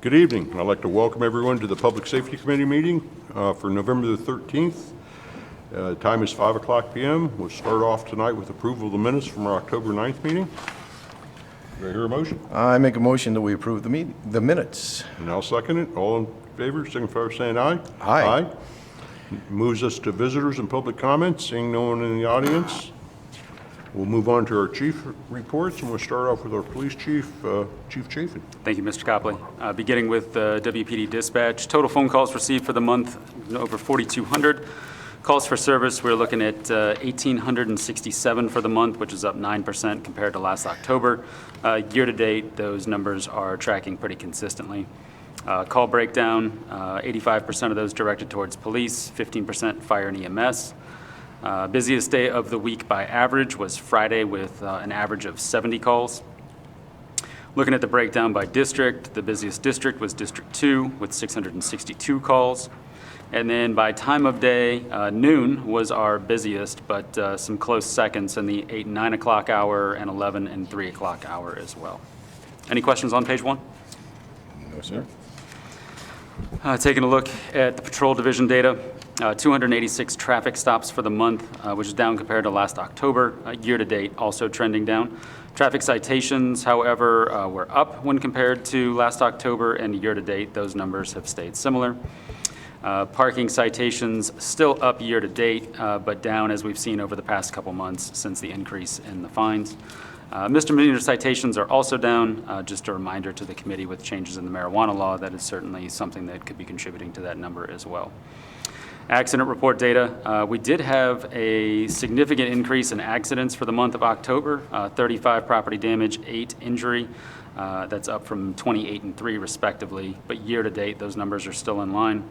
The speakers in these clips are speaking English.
Good evening. I'd like to welcome everyone to the Public Safety Committee meeting for November the 13th. Time is 5 o'clock p.m. We'll start off tonight with approval of the minutes from our October 9th meeting. Do I hear a motion? I make a motion that we approve the minutes. And I'll second it. All in favor, signify by saying aye. Aye. Moves us to visitors and public comments. Seeing no one in the audience, we'll move on to our chief reports, and we'll start off with our police chief, Chief Chafin. Thank you, Mr. Copley. Beginning with WPD dispatch, total phone calls received for the month, over 4,200. Calls for service, we're looking at 1,867 for the month, which is up 9% compared to last October. Year-to-date, those numbers are tracking pretty consistently. Call breakdown, 85% of those directed towards police, 15% fire and EMS. Busiest day of the week by average was Friday with an average of 70 calls. Looking at the breakdown by district, the busiest district was District 2 with 662 calls. And then by time of day, noon was our busiest, but some close seconds in the 8 and 9 o'clock hour and 11 and 3 o'clock hour as well. Any questions on page 1? No, sir. Taking a look at the patrol division data, 286 traffic stops for the month, which is down compared to last October. Year-to-date, also trending down. Traffic citations, however, were up when compared to last October, and year-to-date, those numbers have stayed similar. Parking citations still up year-to-date, but down as we've seen over the past couple months since the increase in the fines. Misdemeanor citations are also down. Just a reminder to the committee, with changes in the marijuana law, that is certainly something that could be contributing to that number as well. Accident report data, we did have a significant increase in accidents for the month of October, 35 property damage, 8 injury. That's up from 28 and 3 respectively, but year-to-date, those numbers are still in line.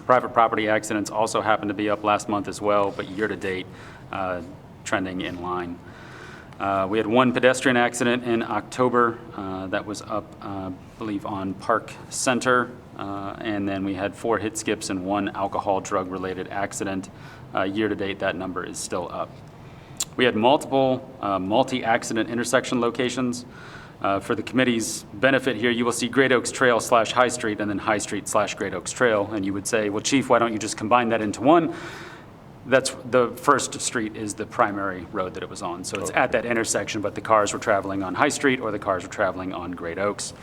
Private property accidents also happened to be up last month as well, but year-to-date, trending in line. We had one pedestrian accident in October that was up, I believe, on Park Center, and then we had 4 hit skips and 1 alcohol drug-related accident. Year-to-date, that number is still up. We had multiple multi-accident intersection locations. For the committee's benefit here, you will see Great Oaks Trail / High Street and then High Street / Great Oaks Trail, and you would say, well, Chief, why don't you just combine that into one? That's the first street is the primary road that it was on. So it's at that intersection, but the cars were traveling on High Street or the cars were traveling on Great Oaks.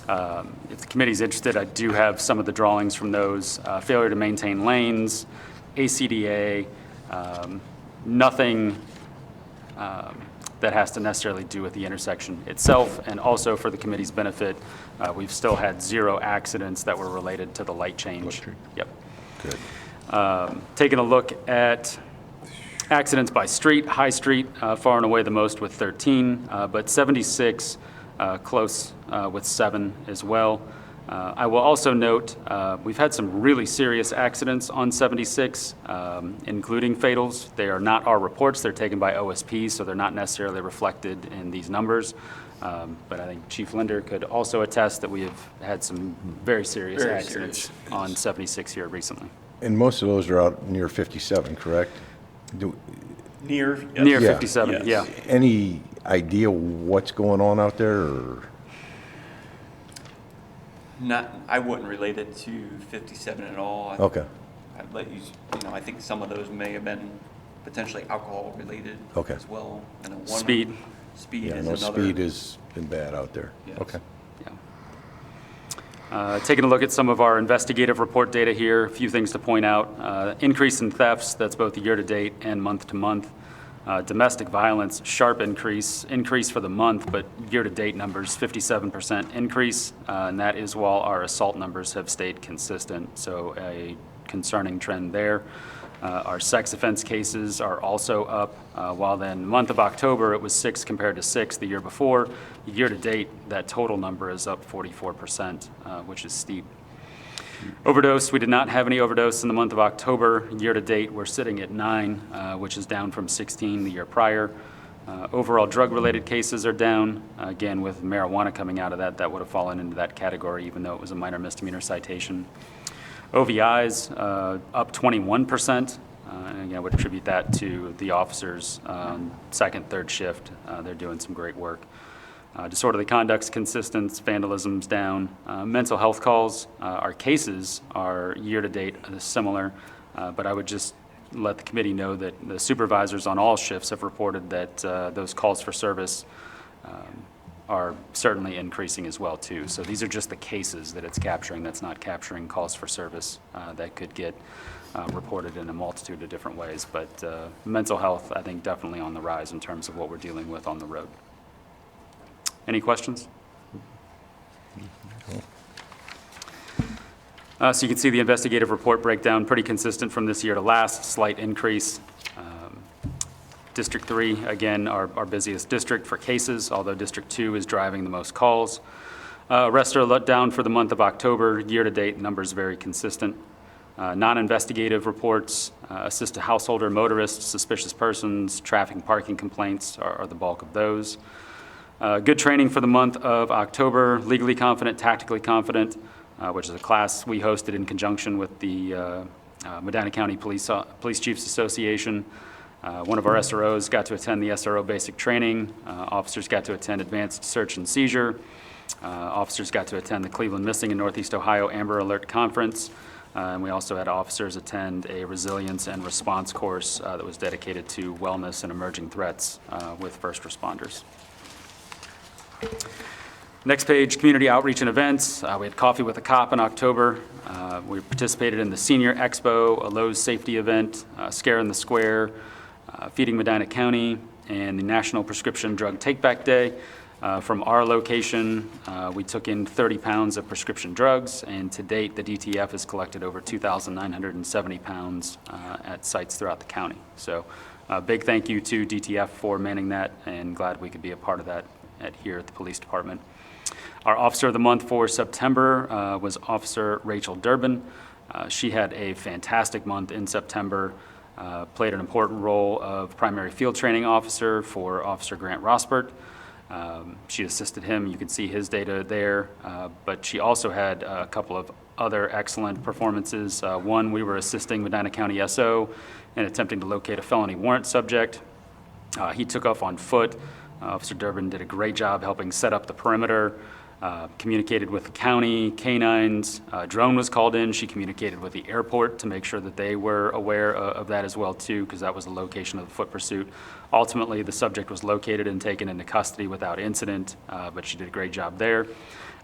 If the committee's interested, I do have some of the drawings from those. Failure to maintain lanes, ACDA, nothing that has to necessarily do with the intersection itself. And also for the committee's benefit, we've still had 0 accidents that were related to the light change. Yep. Good. Taking a look at accidents by street, High Street, far and away the most with 13, but 76 close with 7 as well. I will also note we've had some really serious accidents on 76, including fatals. They are not our reports. They're taken by OSP, so they're not necessarily reflected in these numbers. But I think Chief Linder could also attest that we have had some very serious accidents on 76 here recently. And most of those are out near 57, correct? Near 57, yes. yeah. Any idea what's going on out there? Or? I wouldn't relate it to 57 at all. Okay. I'd let you know, I think some of those may have been potentially alcohol related as well. And Speed. Speed Yeah, is I know another. speed has been bad out there. Yes. Okay. Taking a look at some of our investigative report data here, a few things to point out. Increase in thefts, that's both year-to-date and month-to-month. Domestic violence, sharp increase for the month, but year-to-date numbers, 57% increase, and that is while our assault numbers have stayed consistent, so a concerning trend there. Our sex offense cases are also up, while then month of October it was 6 compared to 6 the year before. Year-to-date, that total number is up 44%, which is steep. Overdose, we did not have any overdose in the month of October. Year-to-date, we're sitting at 9, which is down from 16 the year prior. Overall drug-related cases are down. Again, with marijuana coming out of that, that would have fallen into that category, even though it was a minor misdemeanor citation. OVIs up 21%. And again, I would attribute that to the officers, second, third shift. They're doing some great work. Disorderly conduct's consistent, vandalism's down. Mental health calls, our cases are year-to-date similar, but I would just let the committee know that the supervisors on all shifts have reported that those calls for service are certainly increasing as well, too. So these are just the cases that it's capturing. That's not capturing calls for service that could get reported in a multitude of different ways. But mental health, I think, definitely on the rise in terms of what we're dealing with on the road. Any questions? So you can see the investigative report breakdown, pretty consistent from this year to last, slight increase. District 3, again, our busiest district for cases, although District 2 is driving the most calls. Rest are let down for the month of October. Year-to-date, numbers very consistent. Non-investigative reports, assist a householder, motorists, suspicious persons, traffic and parking complaints are the bulk of those. Good training for the month of October, legally confident, tactically confident, which is a class we hosted in conjunction with the Medina County Police Chiefs Association. One of our SROs got to attend the SRO basic training. Officers got to attend advanced search and seizure. Officers got to attend the Cleveland Missing in Northeast Ohio Amber Alert Conference. And we also had officers attend a resilience and response course that was dedicated to wellness and emerging threats with first responders. Next page, community outreach and events. We had Coffee with a Cop in October. We participated in the Senior Expo, a Lowe's safety event, Scare in the Square, Feeding Medina County, and the National Prescription Drug Take-Back Day. From our location, we took in 30 pounds of prescription drugs, and to date, the DTF has collected over 2,970 pounds at sites throughout the county. So big thank you to DTF for manning that, and glad we could be a part of that here at the police department. Our Officer of the Month for September was Officer Rachel Durbin. She had a fantastic month in September, played an important role of primary field training officer for Officer Grant Rosbert. She assisted him, you can see his data there, but she also had a couple of other excellent performances. One, we were assisting Medina County SO in attempting to locate a felony warrant subject. He took off on foot. Officer Durbin did a great job helping set up the perimeter, communicated with the county, canines, drone was called in. She communicated with the airport to make sure that they were aware of that as well too, because that was the location of the foot pursuit. Ultimately, the subject was located and taken into custody without incident, but she did a great job there.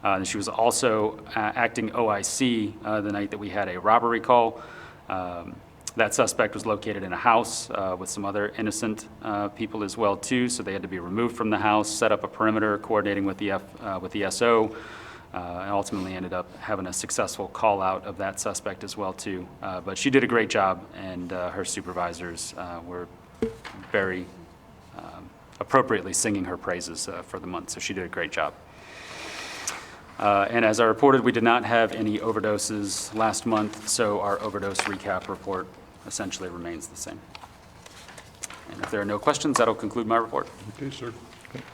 And she was also acting OIC the night that we had a robbery call. That suspect was located in a house with some other innocent people as well too, so they had to be removed from the house, set up a perimeter, coordinating with the SO, and ultimately ended up having a successful call out of that suspect as well too. But she did a great job, and her supervisors were very appropriately singing her praises for the month, so she did a great job. And as I reported, we did not have any overdoses last month, so our overdose recap report essentially remains the same. And if there are no questions, that'll conclude my report. Okay, sir.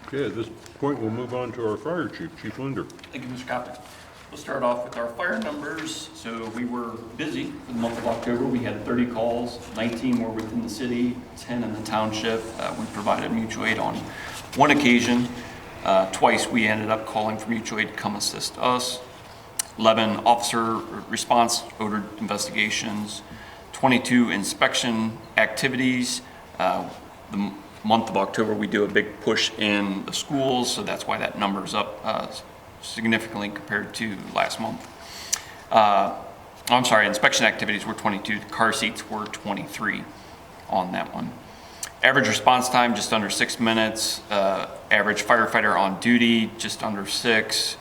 Okay, at this point, we'll move on to our fire chief, Chief Linder. Thank you, Mr. Copter. We'll start off with our fire numbers. So we were busy for the month of October. We had 30 calls, 19 were within the city, 10 in the township. We provided mutual aid on one occasion. Twice we ended up calling for mutual aid to come assist us. 11 officer response odor investigations, 22 inspection activities. The month of October we do a big push in the schools, so that's why that number is up significantly compared to last month. I'm sorry, inspection activities were 22, car seats were 23 on that one. Average response time, just under 6 minutes. Average firefighter on duty, just under 6.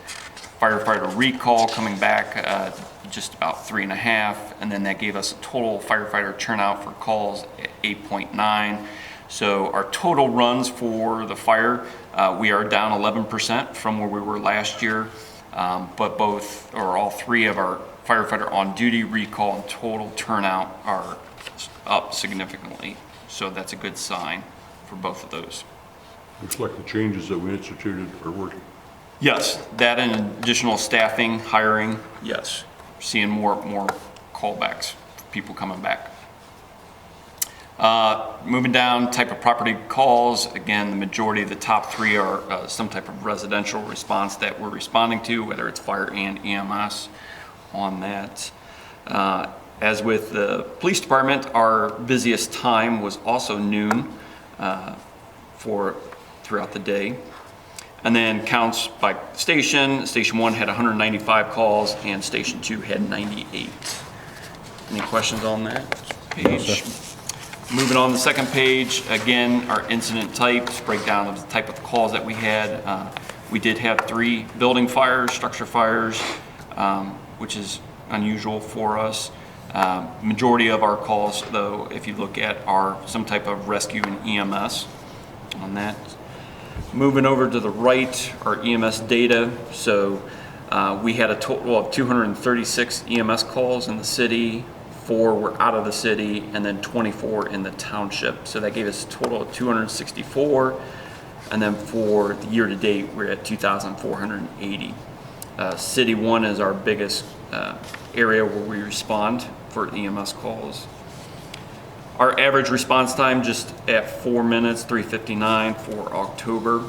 Firefighter recall coming back, just about 3.5. And then that gave us a total firefighter turnout for calls at 8.9. So our total runs for the fire, we are down 11% from where we were last year. But both, or all three of our firefighter on duty, recall, and total turnout are up significantly. So that's a good sign for both of those. Looks like the changes that we instituted are working. Yes, that and additional staffing, hiring, yes. Seeing more callbacks, people coming back. Moving down, type of property calls, again, the majority of the top 3 are some type of residential response that we're responding to, whether it's fire and EMS on that. As with the police department, our busiest time was also noon throughout the day. And then counts by station, Station 1 had 195 calls and Station 2 had 98. Any questions on that page? Moving on to the second page, again, our incident types, breakdown of the type of calls that we had. We did have 3 building fires, structure fires, which is unusual for us. Majority of our calls, though, if you look at, are some type of rescue and EMS on that. Moving over to the right, our EMS data. So we had a total of 236 EMS calls in the city, 4 were out of the city, and then 24 in the township. So that gave us a total of 264. And then for the year to date, we're at 2,480. City 1 is our biggest area where we respond for EMS calls. Our average response time just at 4 minutes, 3:59 for October.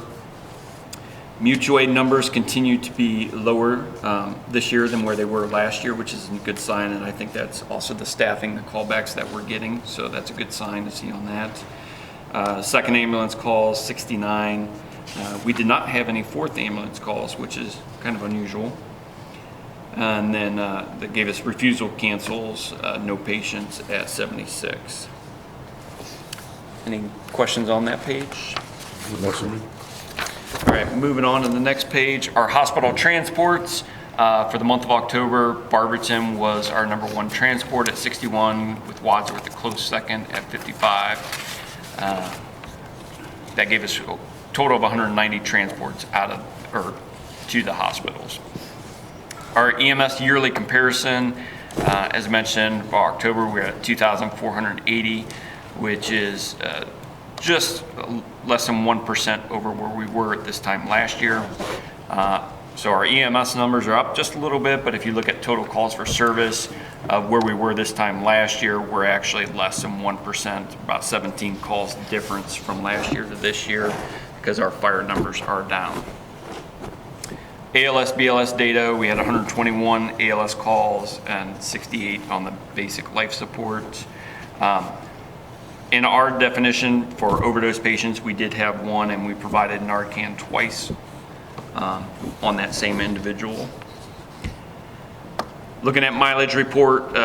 Mutual aid numbers continue to be lower this year than where they were last year, which is a good sign, and I think that's also the staffing, the callbacks that we're getting, so that's a good sign to see on that. Second ambulance calls, 69. We did not have any fourth ambulance calls, which is kind of unusual. And then that gave us refusal cancels, no patients at 76. Any questions on that page? No, sir. All right, moving on to the next page, our hospital transports. For the month of October, Barberton was our #1 transport at 61, with Wadsworth a close second at 55. That gave us a total of 190 transports to the hospitals. Our EMS yearly comparison, as mentioned, for October, we're at 2,480, which is just less than 1% over where we were at this time last year. So our EMS numbers are up just a little bit, but if you look at total calls for service, where we were this time last year, we're actually less than 1%, about 17 calls difference from last year to this year, because our fire numbers are down. ALS, BLS data, we had 121 ALS calls and 68 on the basic life support. In our definition for overdose patients, we did have 1, and we provided Narcan twice on that same individual. Looking at mileage report,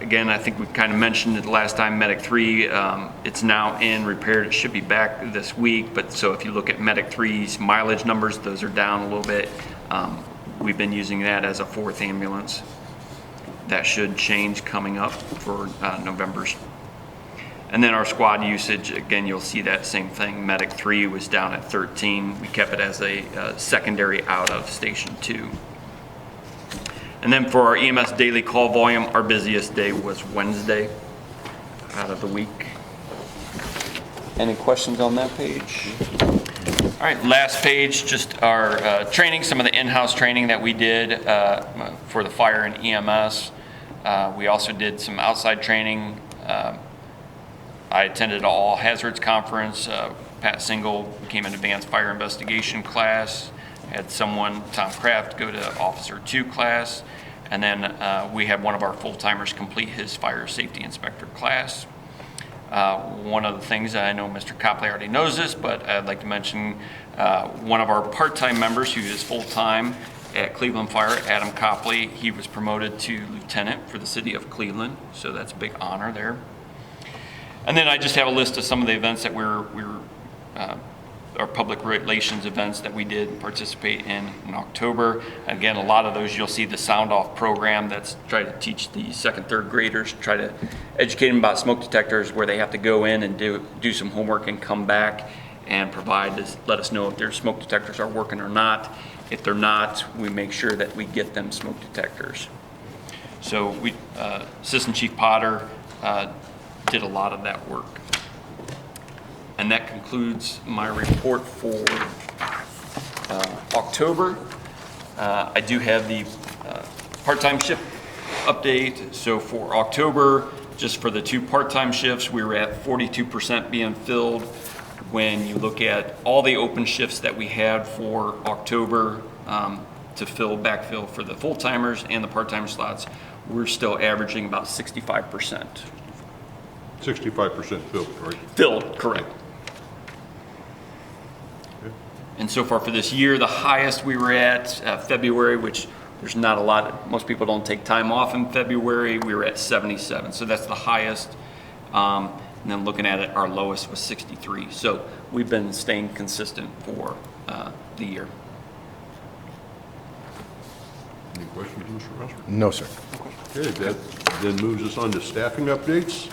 again, I think we kind of mentioned it last time, Medic 3, it's now in, repaired. It should be back this week, but so if you look at Medic 3's mileage numbers, those are down a little bit. We've been using that as a 4th ambulance. That should change coming up for November's. And then our squad usage, again, you'll see that same thing. Medic 3 was down at 13. We kept it as a secondary out of Station 2. And then for our EMS daily call volume, our busiest day was Wednesday out of the week. Any questions on that page? All right, last page, just our training, some of the in-house training that we did for the fire and EMS. We also did some outside training. I attended an all hazards conference. Pat Single became an advanced fire investigation class. Had someone, Tom Kraft, go to Officer 2 class. And then we had one of our full-timers complete his fire safety inspector class. One of the things, I know Mr. Copley already knows this, but I'd like to mention one of our part-time members who is full-time at Cleveland Fire, Adam Copley. He was promoted to lieutenant for the city of Cleveland, so that's a big honor there. And then I just have a list of some of the events that our public relations events that we did participate in October. Again, a lot of those you'll see the sound off program that's trying to teach the 2nd, 3rd graders, try to educate them about smoke detectors, where they have to go in and do some homework and come back and let us know if their smoke detectors are working or not. If they're not, we make sure that we get them smoke detectors. So Assistant Chief Potter did a lot of that work. And that concludes my report for October. I do have the part-time shift update. So for October, just for the 2 part-time shifts, we were at 42% being filled. When you look at all the open shifts that we had for October to backfill for the full-timers and the part-time slots, we're still averaging about 65%. 65% filled, right? Filled, correct. And so far for this year, the highest we were at February, which there's not a lot, most people don't take time off in February, we were at 77. So that's the highest. And then looking at it, our lowest was 63. So we've been staying consistent for the year. Any questions, Mr. Rosser? No, sir. Okay, that then moves us on to staffing updates.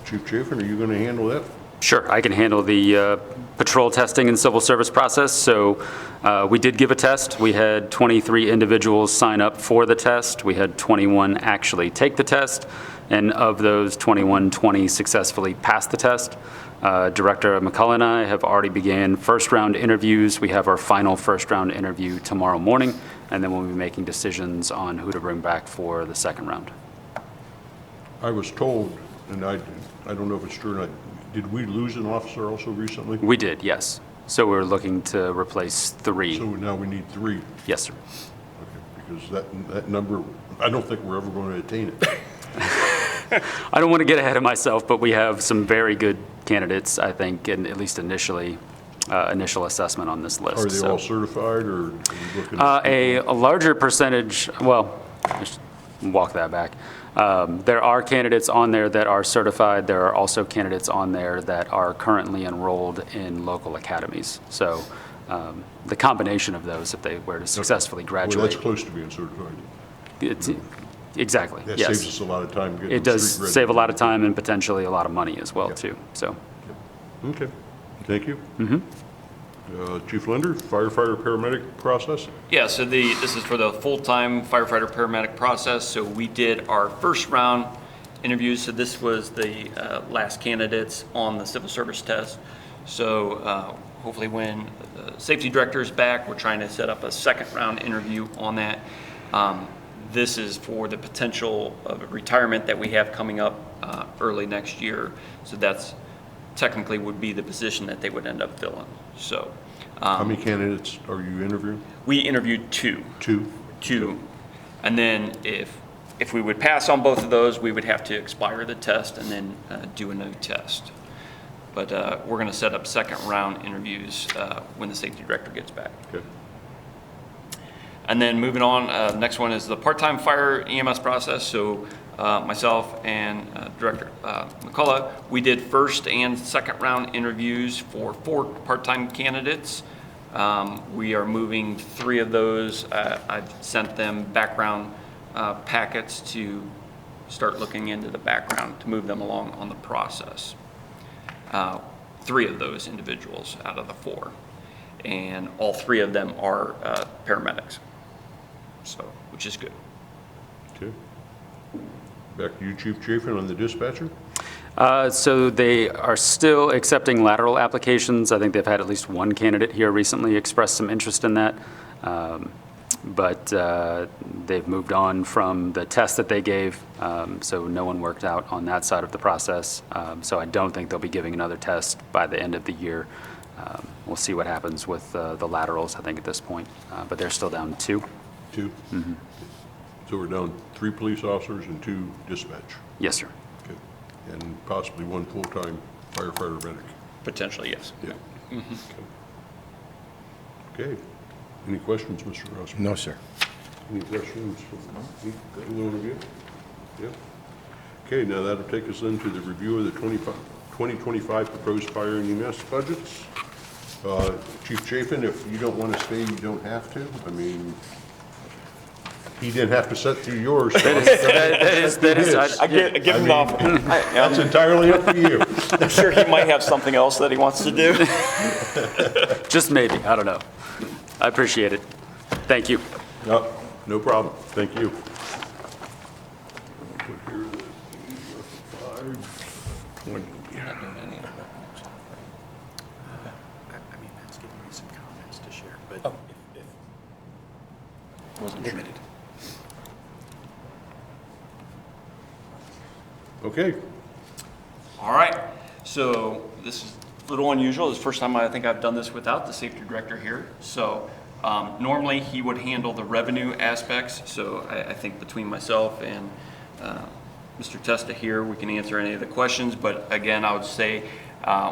Chief Chafin, are you going to handle that? Sure, I can handle the patrol testing and civil service process. So we did give a test. We had 23 individuals sign up for the test. We had 21 actually take the test. And of those 21, 20 successfully passed the test. Director McCullough and I have already began first-round interviews. We have our final first-round interview tomorrow morning, and then we'll be making decisions on who to bring back for the second round. I was told, and I don't know if it's true or not, did we lose an officer also recently? We did, yes. So we're looking to replace 3. So now we need 3. Yes, sir. Okay, because that number, I don't think we're ever going to attain it. I don't want to get ahead of myself, but we have some very good candidates, I think, and at least initial assessment on this list. Are they all certified, or are we looking at A larger percentage, well, just walk that back. There are candidates on there that are certified. There are also candidates on there that are currently enrolled in local academies. So the combination of those, if they were to successfully graduate. Well, that's close to being certified. Exactly, That yes. saves us a lot of time getting It does street ready. save a lot of time and potentially a lot of money as well, too. So, Okay, thank you. Chief Linder, firefighter paramedic process? Yeah, so this is for the full-time firefighter paramedic process. So we did our first round interviews. So this was the last candidates on the civil service test. So hopefully when the safety director is back, we're trying to set up a second round interview on that. This is for the potential of a retirement that we have coming up early next year. So that's technically would be the position that they would end up filling. So How many candidates are you interviewing? we interviewed 2. 2? And then if we would pass on both of those, we would have to expire the test and then do a new test. But we're going to set up second round interviews when the safety director gets back. Okay. And then moving on, next one is the part-time fire EMS process. So myself and Director McCullough, we did first and second round interviews for 4 part-time candidates. We are moving 3 of those. I've sent them background packets to start looking into the background to move them along on the process. 3 of those individuals out of the 4. And all 3 of them are paramedics. So, which is good. Okay. Back to you, Chief Chafin, on the dispatcher. So they are still accepting lateral applications. I think they've had at least one candidate here recently express some interest in that. But they've moved on from the test that they gave, so no one worked out on that side of the process. So I don't think they'll be giving another test by the end of the year. We'll see what happens with the laterals, I think, at this point. But they're still down 2. 2? So we're down 3 police officers and 2 dispatch. Yes, sir. Okay. And possibly 1 full-time firefighter medic. Potentially, yes. Yeah. Okay. Any questions, Mr. Ross? No, sir. Any questions from either one of you? Yeah. Okay, now that'll take us into the review of the 2025 proposed fire and EMS budgets. Chief Chafin, if you don't want to stay, you don't have to. I mean, he didn't have to sit through yours. So That is, I give him off. That's entirely up to you. I'm sure he might have something else that he wants to do. just maybe, I don't know. I appreciate it. Thank you. No problem. Thank you. Put here the 520. I mean, that's giving me some comments to share, but if Wasn't limited. Okay, All right, so this is a little unusual. This is the first time I think I've done this without the safety director here. So normally he would handle the revenue aspects. So I think between myself and Mr. Testa here, we can answer any of the questions. But again, I would say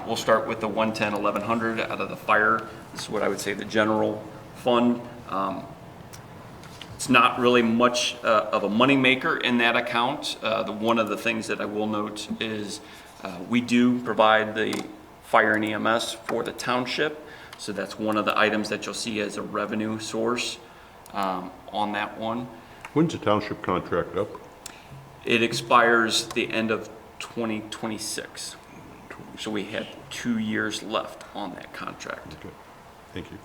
we'll start with the 110, 1100 out of the fire. This is what I would say the general fund. It's not really much of a moneymaker in that account. One of the things that I will note is we do provide the fire and EMS for the township. So that's one of the items that you'll see as a revenue source on that one. when's the township contract up? It expires the end of 2026. So we have 2 years left on that contract. Okay, thank you.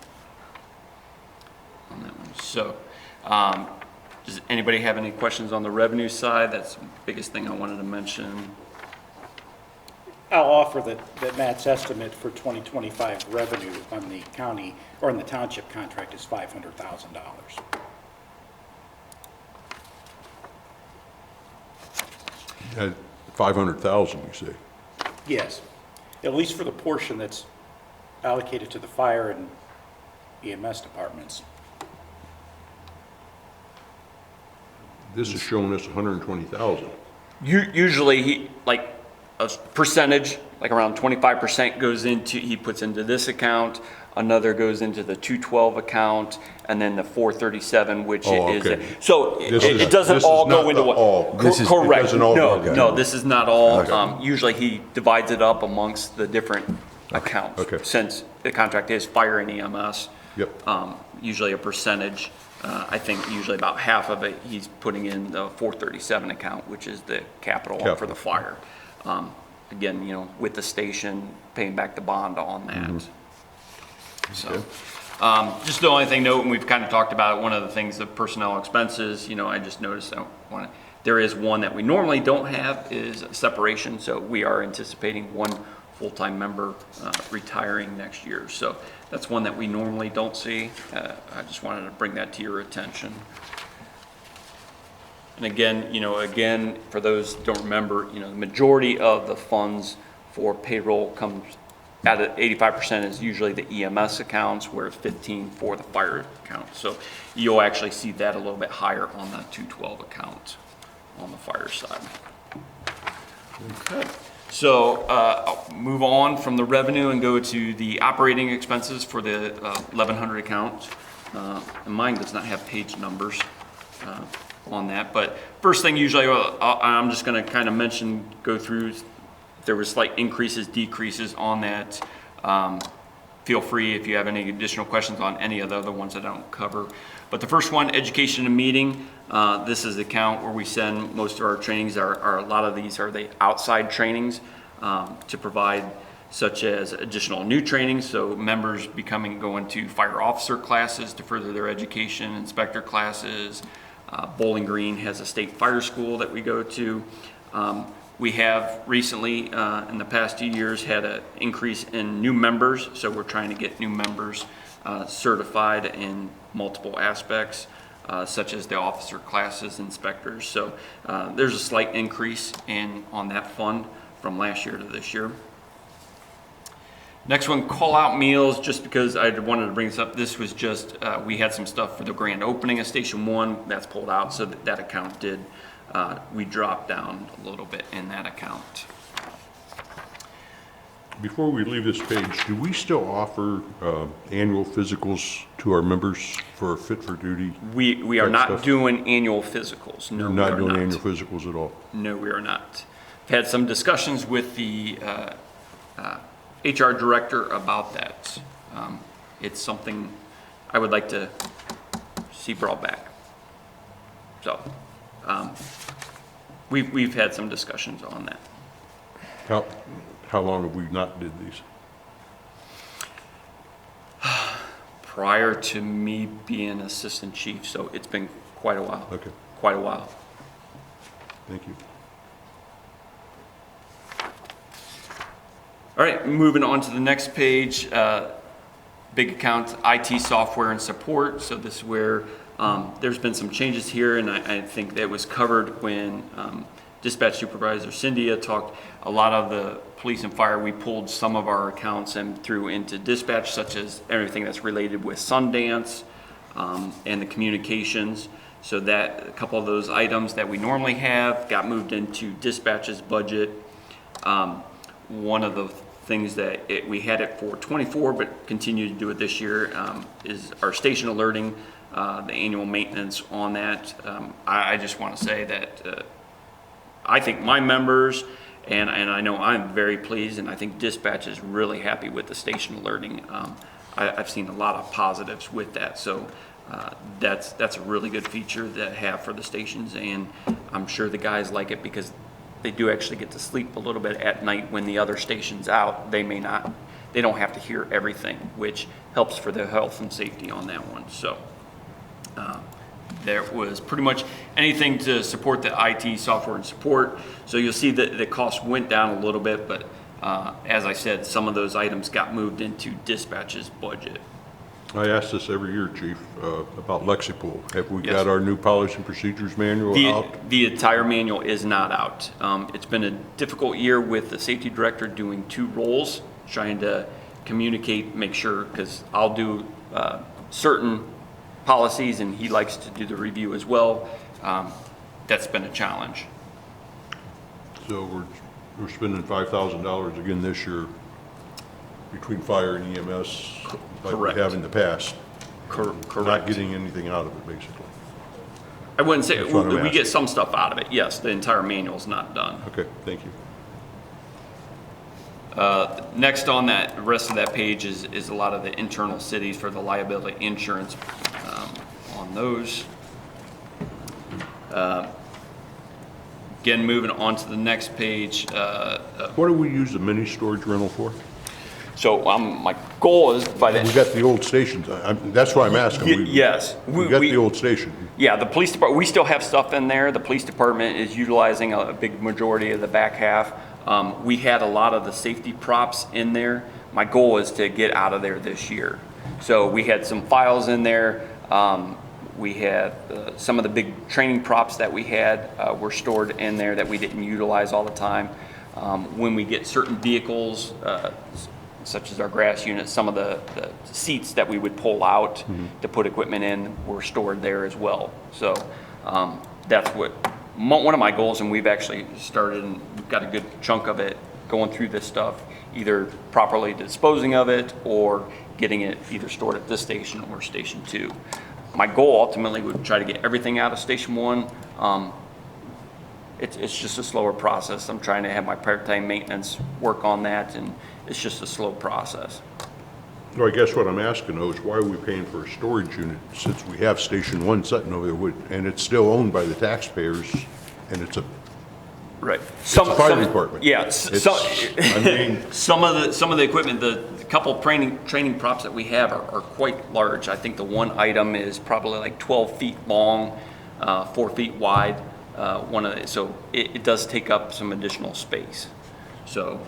On that one. So, does anybody have any questions on the revenue side? That's the biggest thing I wanted to mention. I'll offer that Matt's estimate for 2025 revenue on the county, or on the township contract is $500,000. At 500,000, you say? Yes, at least for the portion that's allocated to the fire and EMS departments. This is showing us 120,000. Usually like a percentage, like around 25% goes into, he puts into this account, another goes into the 212 account, and then the 437, which Oh, is, okay. so This is- it doesn't this is all not go into the one. all. This is- it Correct. doesn't all No, go no, together. this is not all. Okay. Usually he divides it up amongst the different accounts. Okay. Since the contract is fire and EMS. Yep. Usually a percentage. I think usually about half of it, he's putting in the 437 account, which is the capital one for the fire. Again, you know, with the station, paying back the bond on that. So, just the only thing note, and we've kind of talked about it, one of the things, the personnel expenses, you know, I just noticed there is one that we normally don't have is separation. So we are anticipating one full-time member retiring next year. So that's one that we normally don't see. I just wanted to bring that to your attention. And again, you know, for those who don't remember, you know, the majority of the funds for payroll comes out of 85% is usually the EMS accounts, where 15 for the fire account. So you'll actually see that a little bit higher on the 212 account on the fire side. Okay. So I'll move on from the revenue and go to the operating expenses for the 1100 account. And mine does not have page numbers on that. But first thing, usually I'm just going to kind of go through if there were slight increases, decreases on that. Feel free if you have any additional questions on any of the other ones that I don't cover. But the first one, education and meeting. This is the account where we send most of our trainings. A lot of these are the outside trainings to provide, such as additional new trainings. So members going to fire officer classes to further their education, inspector classes. Bowling Green has a state fire school that we go to. We have recently, in the past 2 years, had an increase in new members. So we're trying to get new members certified in multiple aspects, such as the officer classes, inspectors. So there's a slight increase on that fund from last year to this year. Next one, call out meals, just because I wanted to bring this up. This was just, we had some stuff for the grand opening of Station 1, that's pulled out, so that account did, we dropped down a little bit in that account. Before we leave this page, do we still offer annual physicals to our members for Fit for Duty? We are That not stuff? doing annual physicals. No, You're we not are doing not. annual physicals at all? No, we are not. I've had some discussions with the HR director about that. It's something I would like to see brought back. So we've had some discussions on that. How long have we not did these? Prior to me being assistant chief, so it's been quite a while. Okay, Quite a while. thank you. All right, moving on to the next page, big account, IT software and support. So this is where there's been some changes here, and I think that was covered when dispatch supervisor Cynthia talked, a lot of the police and fire, we pulled some of our accounts and threw into dispatch, such as everything that's related with Sundance and the communications. So that a couple of those items that we normally have got moved into dispatch's budget. One of the things that we had it for 24, but continue to do it this year, is our station alerting, the annual maintenance on that. I just want to say that I think my members, and I know I'm very pleased, and I think dispatch is really happy with the station alerting. I've seen a lot of positives with that, so that's a really good feature to have for the stations, and I'm sure the guys like it because they do actually get to sleep a little bit at night when the other station's out. They don't have to hear everything, which helps for their health and safety on that one. So there was pretty much anything to support the IT software and support. So you'll see that the cost went down a little bit, but as I said, some of those items got moved into dispatch's budget. I ask this every year, Chief, about Lexipool. Have we Yes. got our new policy and procedures manual out? The entire manual is not out. It's been a difficult year with the safety director doing 2 roles, trying to communicate, make sure, because I'll do certain policies and he likes to do the review as well. That's been a challenge. So we're spending $5,000 again this year between fire and EMS, like we Correct. have in the past. Correct. Not getting anything out of it, basically. I wouldn't say, That's what I'm we get asking. some stuff out of it, yes. The entire manual's not done. Okay, thank you. Next on that, the rest of that page is a lot of the internal cities for the liability insurance on those. Again, moving on to the next page. What do we use the mini storage rental for? So my goal is by the We got the old stations. That's why I'm asking. yes. We got the old station. Yeah, the police department, we still have stuff in there. The police department is utilizing a big majority of the back half. We had a lot of the safety props in there. My goal is to get out of there this year. So we had some files in there. We had some of the big training props that we had were stored in there that we didn't utilize all the time. When we get certain vehicles, such as our grass unit, some of the seats that we would pull out to put equipment in were stored there as well. So that's what one of my goals, and we've actually started and we've got a good chunk of it going through this stuff, either properly disposing of it or getting it either stored at this station or station 2. My goal ultimately would try to get everything out of station 1. It's just a slower process. I'm trying to have my part-time maintenance work on that, and it's just a slow process. Well, I guess what I'm asking though is why are we paying for a storage unit since we have Station 1 sitting over there and it's still owned by the taxpayers and it's a Right. a fire department. Yeah. I mean, Some of the equipment, the couple of training props that we have are quite large. I think the one item is probably like 12 feet long, 4 feet wide. So it does take up some additional space. So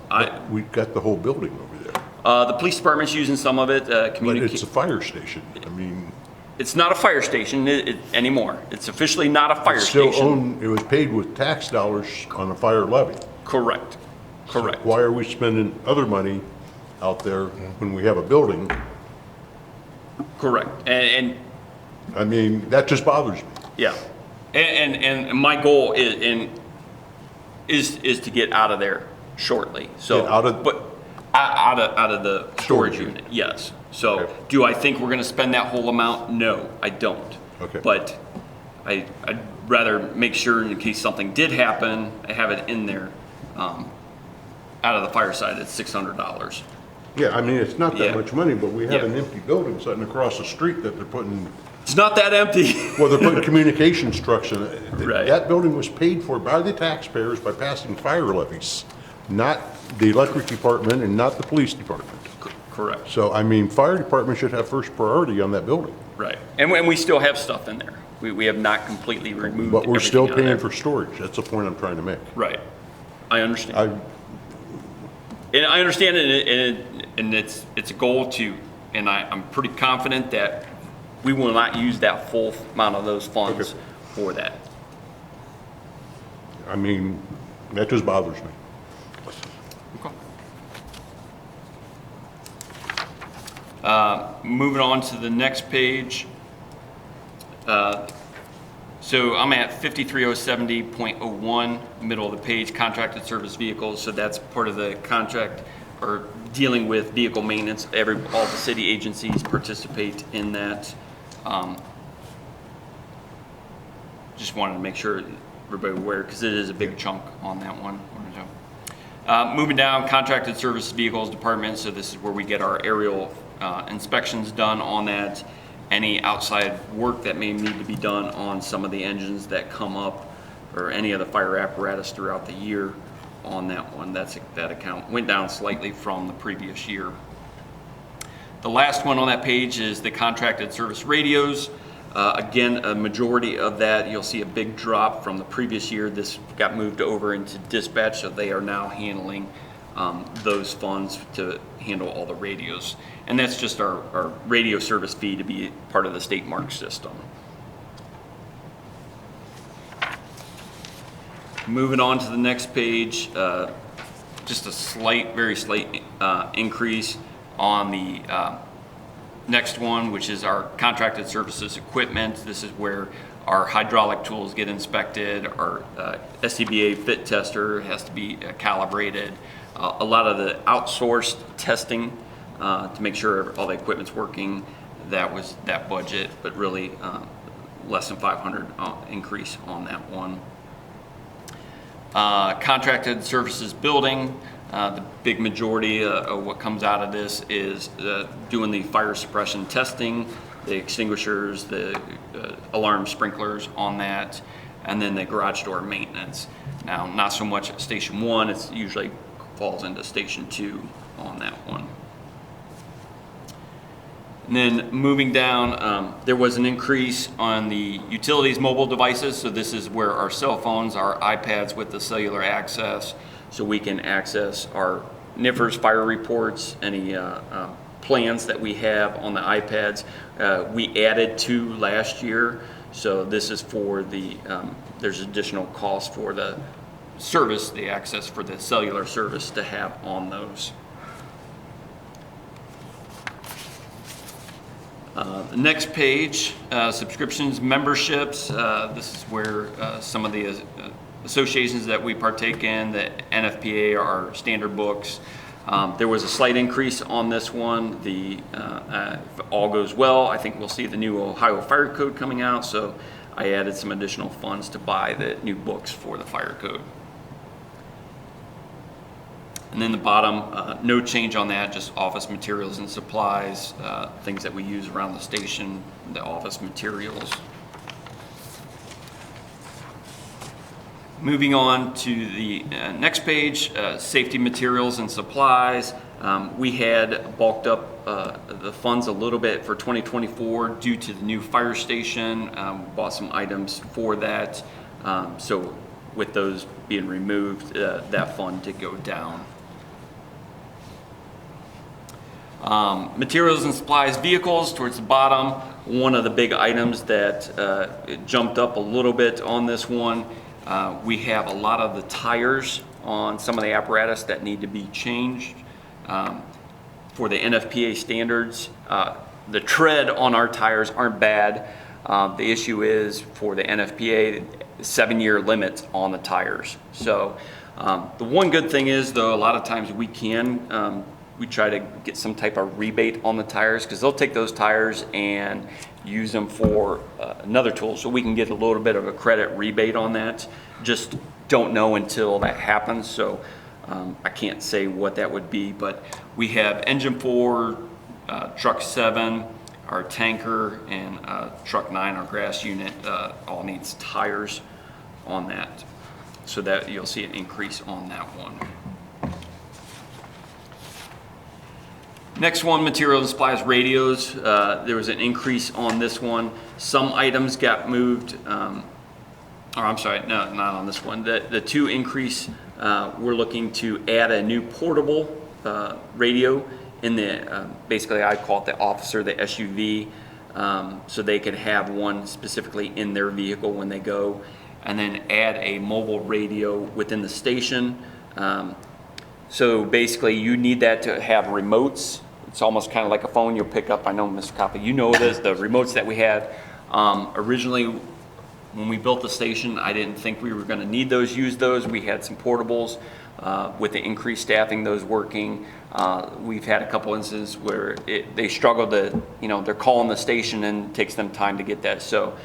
we've got the whole building over there. the police department's using some of it. But it's a fire station. I mean, It's not a fire station anymore. It's officially not a fire it's still station. owned, it was paid with tax dollars on a fire levy. Correct. Correct. Why are we spending other money out there when we have a building? Correct. And I mean, that just bothers me. yeah, and my goal is to get out of there shortly. So Get out of- but out of the storage unit. Yes. So Okay. do I think we're going to spend that whole amount? No, I don't. Okay. But I'd rather make sure in case something did happen, I have it in there. Out of the fire side, it's $600. Yeah, I mean, it's not that Yeah. much money, but we have Yeah. an empty building sitting across the street that they're putting, It's not that empty. well, they're putting communication structure. Right. That building was paid for by the taxpayers by passing fire levies, not the electric department and not the police department. Correct. So, I mean, fire department should have first priority on that building. Right. And we still have stuff in there. We have not completely removed But we're still everything out of paying there. for storage. That's the point I'm trying to make. Right. I understand. I, And I understand it, and it's a goal to, and I'm pretty confident that we will not use that full amount of those funds Okay. for that. I mean, that just bothers me. Moving on to the next page. So I'm at 53070.01, middle of the page, contracted service vehicles. So that's part of the contract or dealing with vehicle maintenance. All the city agencies participate in that. Just wanted to make sure everybody aware because it is a big chunk on that one. Moving down, contracted service vehicles department. So this is where we get our aerial inspections done on that. Any outside work that may need to be done on some of the engines that come up or any of the fire apparatus throughout the year on that one. That account went down slightly from the previous year. The last one on that page is the contracted service radios. Again, a majority of that, you'll see a big drop from the previous year. This got moved over into dispatch, so they are now handling those funds to handle all the radios. And that's just our radio service fee to be part of the state mark system. Moving on to the next page, just a very slight increase on the next one, which is our contracted services equipment. This is where our hydraulic tools get inspected, our SCBA fit tester has to be calibrated. A lot of the outsourced testing to make sure all the equipment's working, that was that budget, but really less than 500 increase on that one. Contracted services building, the big majority of what comes out of this is doing the fire suppression testing, the extinguishers, the alarm sprinklers on that, and then the garage door maintenance. Now, not so much at Station 1, it's usually falls into Station 2 on that one. And then moving down, there was an increase on the utilities mobile devices. So this is where our cell phones, our iPads with the cellular access, so we can access our NIFRS fire reports, any plans that we have on the iPads. We added 2 last year. So this is for the, there's additional cost for the service, the access for the cellular service to have on those. The next page, subscriptions, memberships. This is where some of the associations that we partake in, the NFPA, our standard books. There was a slight increase on this one. If all goes well, I think we'll see the new Ohio Fire Code coming out, so I added some additional funds to buy the new books for the Fire Code. And then the bottom, no change on that, just office materials and supplies, things that we use around the station, the office materials. Moving on to the next page, safety materials and supplies. We had bulked up the funds a little bit for 2024 due to the new fire station. Bought some items for that. So with those being removed, that fund did go down. Materials and supplies, vehicles towards the bottom. One of the big items that jumped up a little bit on this one, we have a lot of the tires on some of the apparatus that need to be changed for the NFPA standards. The tread on our tires aren't bad. The issue is for the NFPA, 7-year limit on the tires. So the one good thing is, though, a lot of times we try to get some type of rebate on the tires because they'll take those tires and use them for another tool, so we can get a little bit of a credit rebate on that. Just don't know until that happens, so I can't say what that would be, but we have engine 4, truck 7, our tanker, and truck 9, our grass unit, all needs tires on that, so that you'll see an increase on that one. Next one, materials and supplies, radios. There was an increase on this one. Some items got moved, or I'm sorry, no, not on this one. The 2 increase, we're looking to add a new portable radio in the, basically I call it the officer, the SUV, so they can have one specifically in their vehicle when they go. and then add a mobile radio within the station. So basically, you need that to have remotes. It's almost kind of like a phone you'll pick up. I know, Mr. Coppa, you know this, the remotes that we had. Originally, when we built the station, I didn't think we were going to need those, use those. We had some portables. With the increased staffing, those working. We've had a couple instances where they struggle to, they're calling the station and it takes them time to get that. So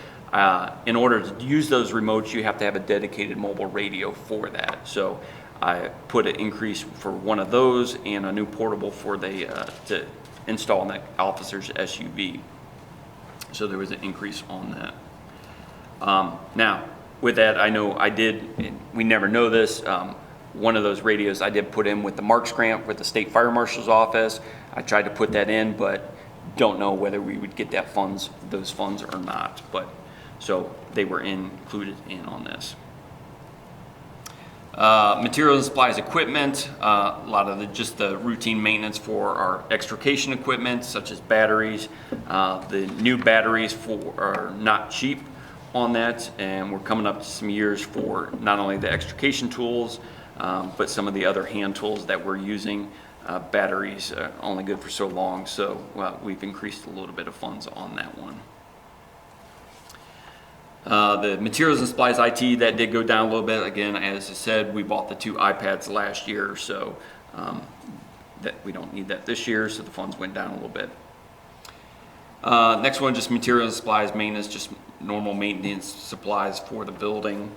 in order to use those remotes, you have to have a dedicated mobile radio for that. So I put an increase for one of those and a new portable for to install in the officer's SUV. So there was an increase on that. Now, with that, I know we never know this, one of those radios I did put in with the Marks grant with the State Fire Marshal's office. I tried to put that in, but don't know whether we would get those funds or not. But so they were included in on this. Materials and supplies equipment, a lot of just the routine maintenance for our extrication equipment, such as batteries. The new batteries are not cheap on that, and we're coming up to some years for not only the extrication tools, but some of the other hand tools that we're using. Batteries are only good for so long, so we've increased a little bit of funds on that one. The materials and supplies IT, that did go down a little bit. Again, as I said, we bought the 2 iPads last year, so that we don't need that this year, so the funds went down a little bit. Next one, just materials and supplies maintenance, just normal maintenance supplies for the building.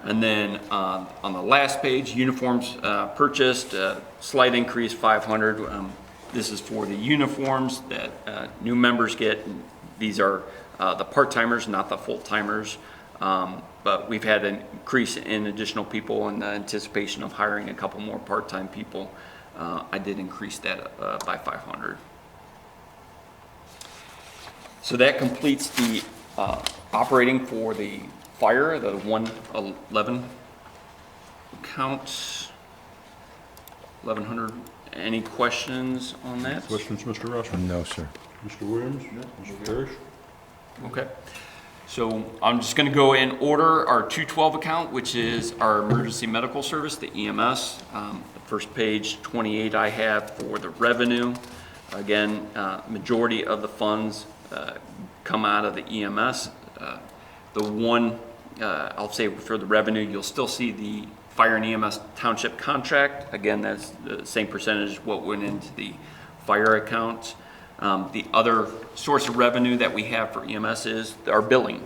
And then on the last page, uniforms purchased, slight increase, 500. This is for the uniforms that new members get. These are the part-timers, not the full-timers. But we've had an increase in additional people in the anticipation of hiring a couple more part-time people. I did increase that by 500. So that completes the operating for the fire, the 111 counts, 1,100. Any questions on that? Questions, Mr. Rossman? No, sir. Mr. Williams? Mr. Parrish? Okay. So I'm just going to go in order. Our 212 account, which is our emergency medical service, the EMS. The first page, 28, I have for the revenue. Again, majority of the funds come out of the EMS. The one, I'll say for the revenue, you'll still see the fire and EMS township contract. Again, that's the same percentage what went into the fire account. The other source of revenue that we have for EMS is our billing.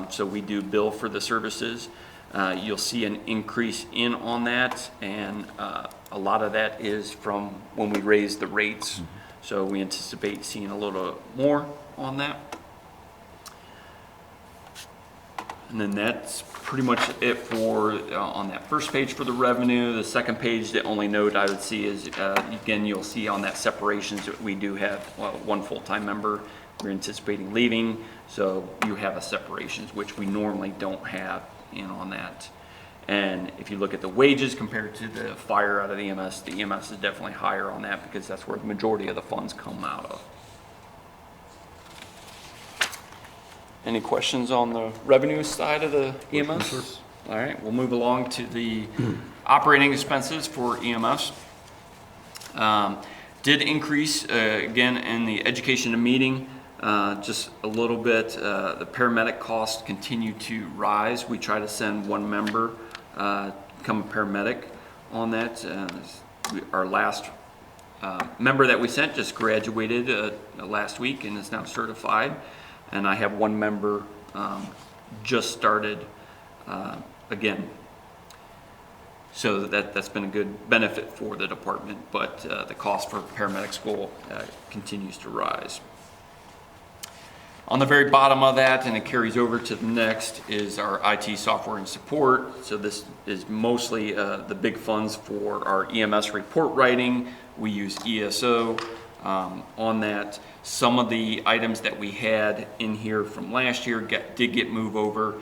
So we do bill for the services. You'll see an increase in on that, and a lot of that is from when we raise the rates. So we anticipate seeing a little more on that. And then that's pretty much it for on that first page for the revenue. The second page, the only note I would see is, again, you'll see on that separations that we do have one full-time member we're anticipating leaving. So you have a separations, which we normally don't have in on that. And if you look at the wages compared to the fire out of the EMS is definitely higher on that because that's where the majority of the funds come out of. Any questions on the revenue side of the EMS? All right, we'll move along to the operating expenses for EMS. Did increase again in the education and meeting, just a little bit. The paramedic costs continue to rise. We try to send one member become a paramedic on that. Our last member that we sent just graduated last week and is now certified. And I have one member just started again. So that's been a good benefit for the department, but the cost for paramedic school continues to rise. On the very bottom of that, and it carries over to the next, is our IT software and support. So this is mostly the big funds for our EMS report writing. We use ESO on that. Some of the items that we had in here from last year did get moved over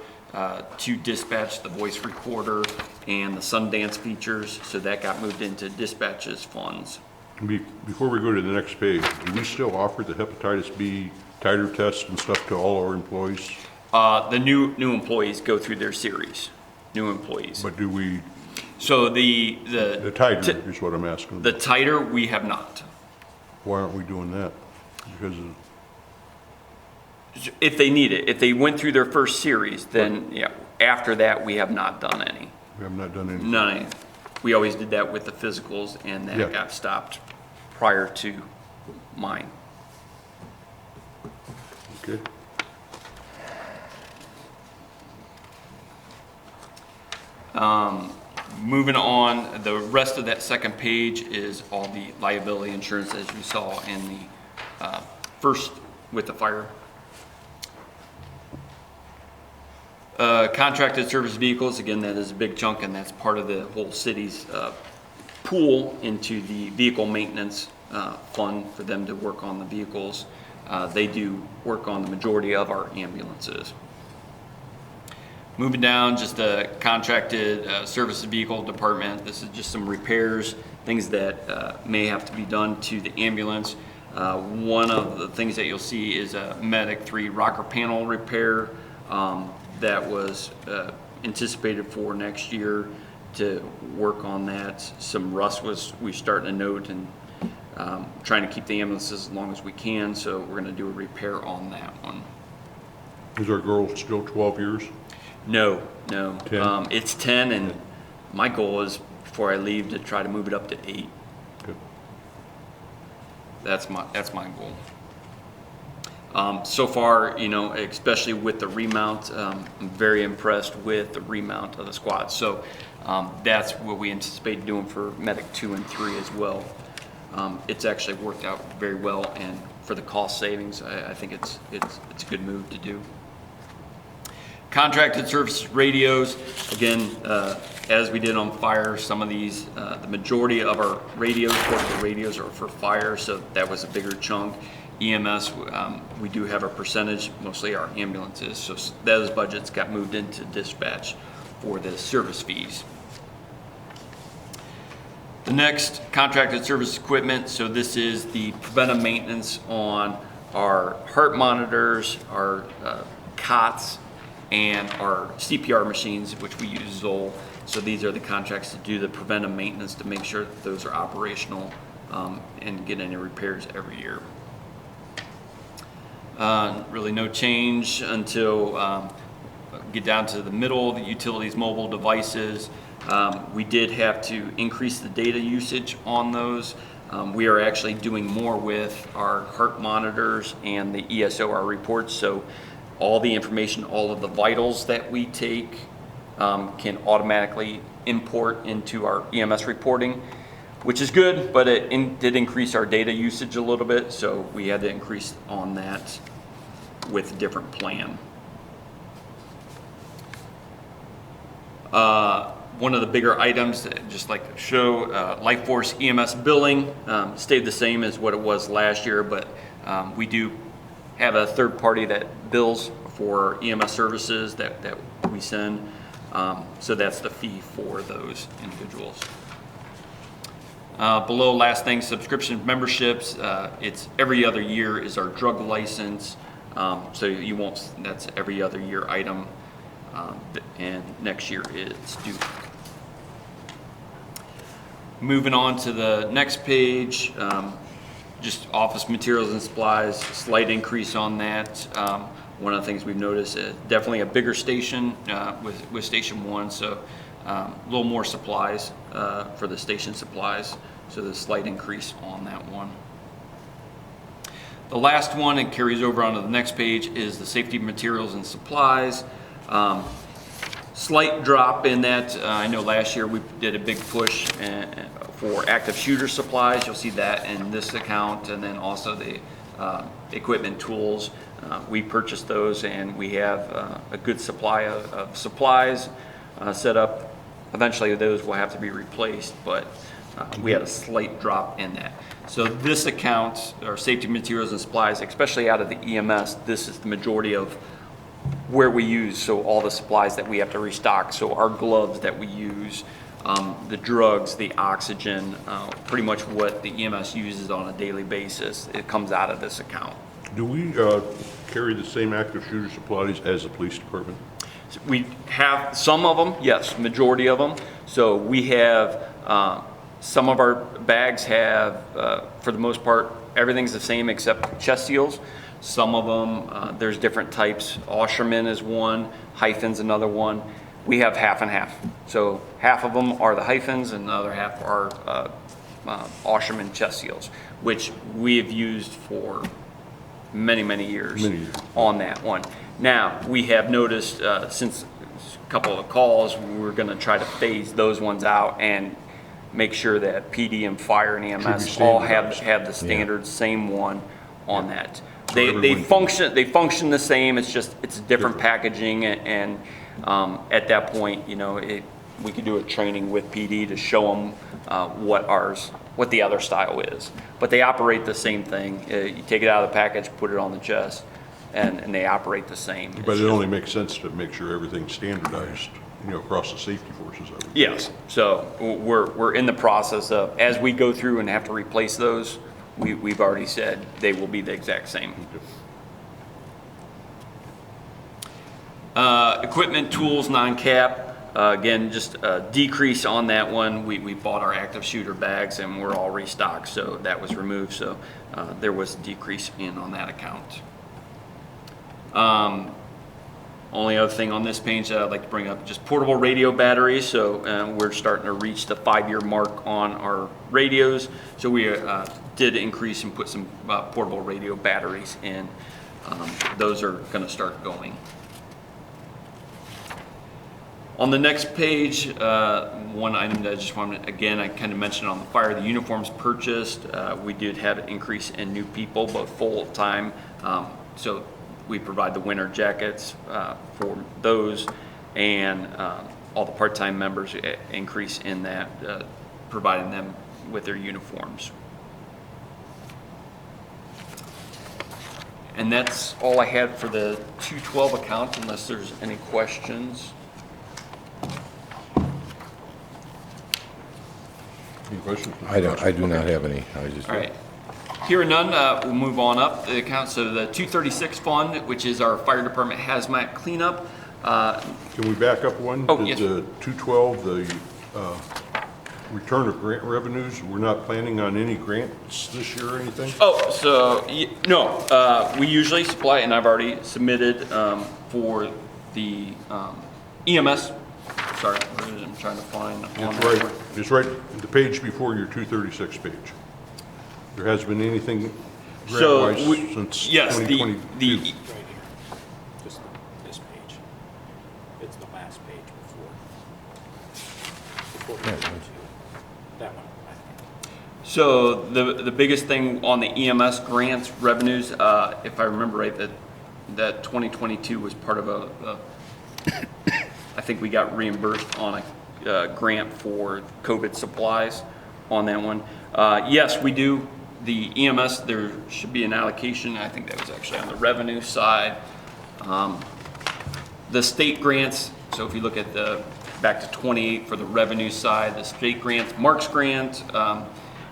to dispatch, the voice recorder and the Sundance features. So that got moved into dispatches funds. Before we go to the next page, do we still offer the hepatitis B titer test and stuff to all our employees? The new employees go through their series, new employees. But do we, So the tighter is what I'm asking. the tighter, we have not. Why aren't we doing that? Because of, If they need it, if they went through their first series, then yeah, after that, we have not done any. we have not done anything. None. We always did that with the physicals, and Yeah. that got stopped prior to mine. Okay. Moving on, the rest of that second page is all the liability insurance as you saw in the first with the fire. Contracted service vehicles, again, that is a big chunk, and that's part of the whole city's pool into the vehicle maintenance fund for them to work on the vehicles. They do work on the majority of our ambulances. Moving down, just a contracted service vehicle department. This is just some repairs, things that may have to be done to the ambulance. One of the things that you'll see is a Medic 3 rocker panel repair that was anticipated for next year to work on that. Some rust we starting to note, and trying to keep the ambulances as long as we can, so we're going to do a repair on that one. Is our girl still 12 years? No. 10? It's 10, and my goal is before I leave to try to move it up to 8. Good. That's my goal. So far, you know, especially with the remount, I'm very impressed with the remount of the squad. So that's what we anticipate doing for Medic 2 and 3 as well. It's actually worked out very well, and for the cost savings, I think it's a good move to do. Contracted services radios, again, as we did on fire, some of these, the majority of our radios, portable radios, are for fire, so that was a bigger chunk. EMS, we do have a percentage, mostly our ambulances, so those budgets got moved into dispatch for the service fees. The next, contracted service equipment, so this is the preventive maintenance on our heart monitors, our cots, and our CPR machines, which we use Zoll. So these are the contracts to do the preventive maintenance to make sure that those are operational and get any repairs every year. Really no change until get down to the middle, the utilities mobile devices. We did have to increase the data usage on those. We are actually doing more with our heart monitors and the ESOR reports. So all the information, all of the vitals that we take can automatically import into our EMS reporting, which is good, but it did increase our data usage a little bit, so we had to increase on that with a different plan. One of the bigger items that I'd just like to show, LifeForce EMS billing stayed the same as what it was last year, but we do have a third party that bills for EMS services that we send. So that's the fee for those individuals. Below, last thing, subscription memberships. It's every other year is our drug license. So you won't, that's every other year item. And next year it's due. Moving on to the next page, just office materials and supplies, slight increase on that. One of the things we've noticed is definitely a bigger station with Station 1, so a little more supplies for the station supplies, so the slight increase on that one. The last one, and carries over onto the next page, is the safety materials and supplies. Slight drop in that. I know last year we did a big push for active shooter supplies. You'll see that in this account, and then also the equipment tools. We purchased those, and we have a good supply of supplies set up. Eventually those will have to be replaced, but we had a slight drop in that. So this account, our safety materials and supplies, especially out of the EMS, this is the majority of where we use, so all the supplies that we have to restock. So our gloves that we use, the drugs, the oxygen, pretty much what the EMS uses on a daily basis, it comes out of this account. Do we carry the same active shooter supplies as the police department? We have some of them, yes, majority of them. So we have, some of our bags have, for the most part, everything's the same except chest seals. Some of them, there's different types. Osherman is one, hyphens another one. We have half and half. So half of them are the hyphens and the other half are Osherman chest seals, which we have used for many, many years, on that one. Now, we have noticed since a couple of calls, we're going to try to phase those ones out and make sure that PD and fire and EMS all have the standard same one on that. They function the same. It's just it's different packaging, and at that point, you know, we could do a training with PD to show them what the other style is. But they operate the same thing. You take it out of the package, put it on the chest, and they operate the same. But it only makes sense to make sure everything's standardized, you know, across the safety forces. Yes. So we're in the process of, as we go through and have to replace those, we've already said they will be the exact same. Equipment, tools, non-cap. Again, just a decrease on that one. We bought our active shooter bags and we're all restocked, so that was removed. So there was a decrease on that account. Only other thing on this page that I'd like to bring up, just portable radio batteries. So we're starting to reach the 5-year mark on our radios. So we did increase and put some portable radio batteries in. Those are going to start going. On the next page, one item that I just wanted, again, I kind of mentioned on the fire, the uniforms purchased. We did have an increase in new people, both full-time. So we provide the winter jackets for those, and all the part-time members increase in that, providing them with their uniforms. And that's all I had for the 212 account, unless there's any questions. Any questions? I do not have any. All right. Hearing none, we'll move on up the account. So the 236 fund, which is our fire department hazmat cleanup. Can we back up one? Oh, yes. The 212, the return of grant revenues, we're not planning on any grants this year or anything? Oh, so no, we usually supply, and I've already submitted for the EMS. Sorry, I'm trying to find. It's right, the page before your 236 page. There hasn't been anything grant-wise since yes, 2022. Right here, just this page. It's the last page before that one, I think. So the biggest thing on the EMS grants revenues, if I remember right, that 2022 was part of a I think we got reimbursed on a grant for COVID supplies on that one. Yes, we do. The EMS, there should be an allocation. I think that was actually on the revenue side. The state grants, so if you look at back to 28 for the revenue side, the state grants, Mark's grant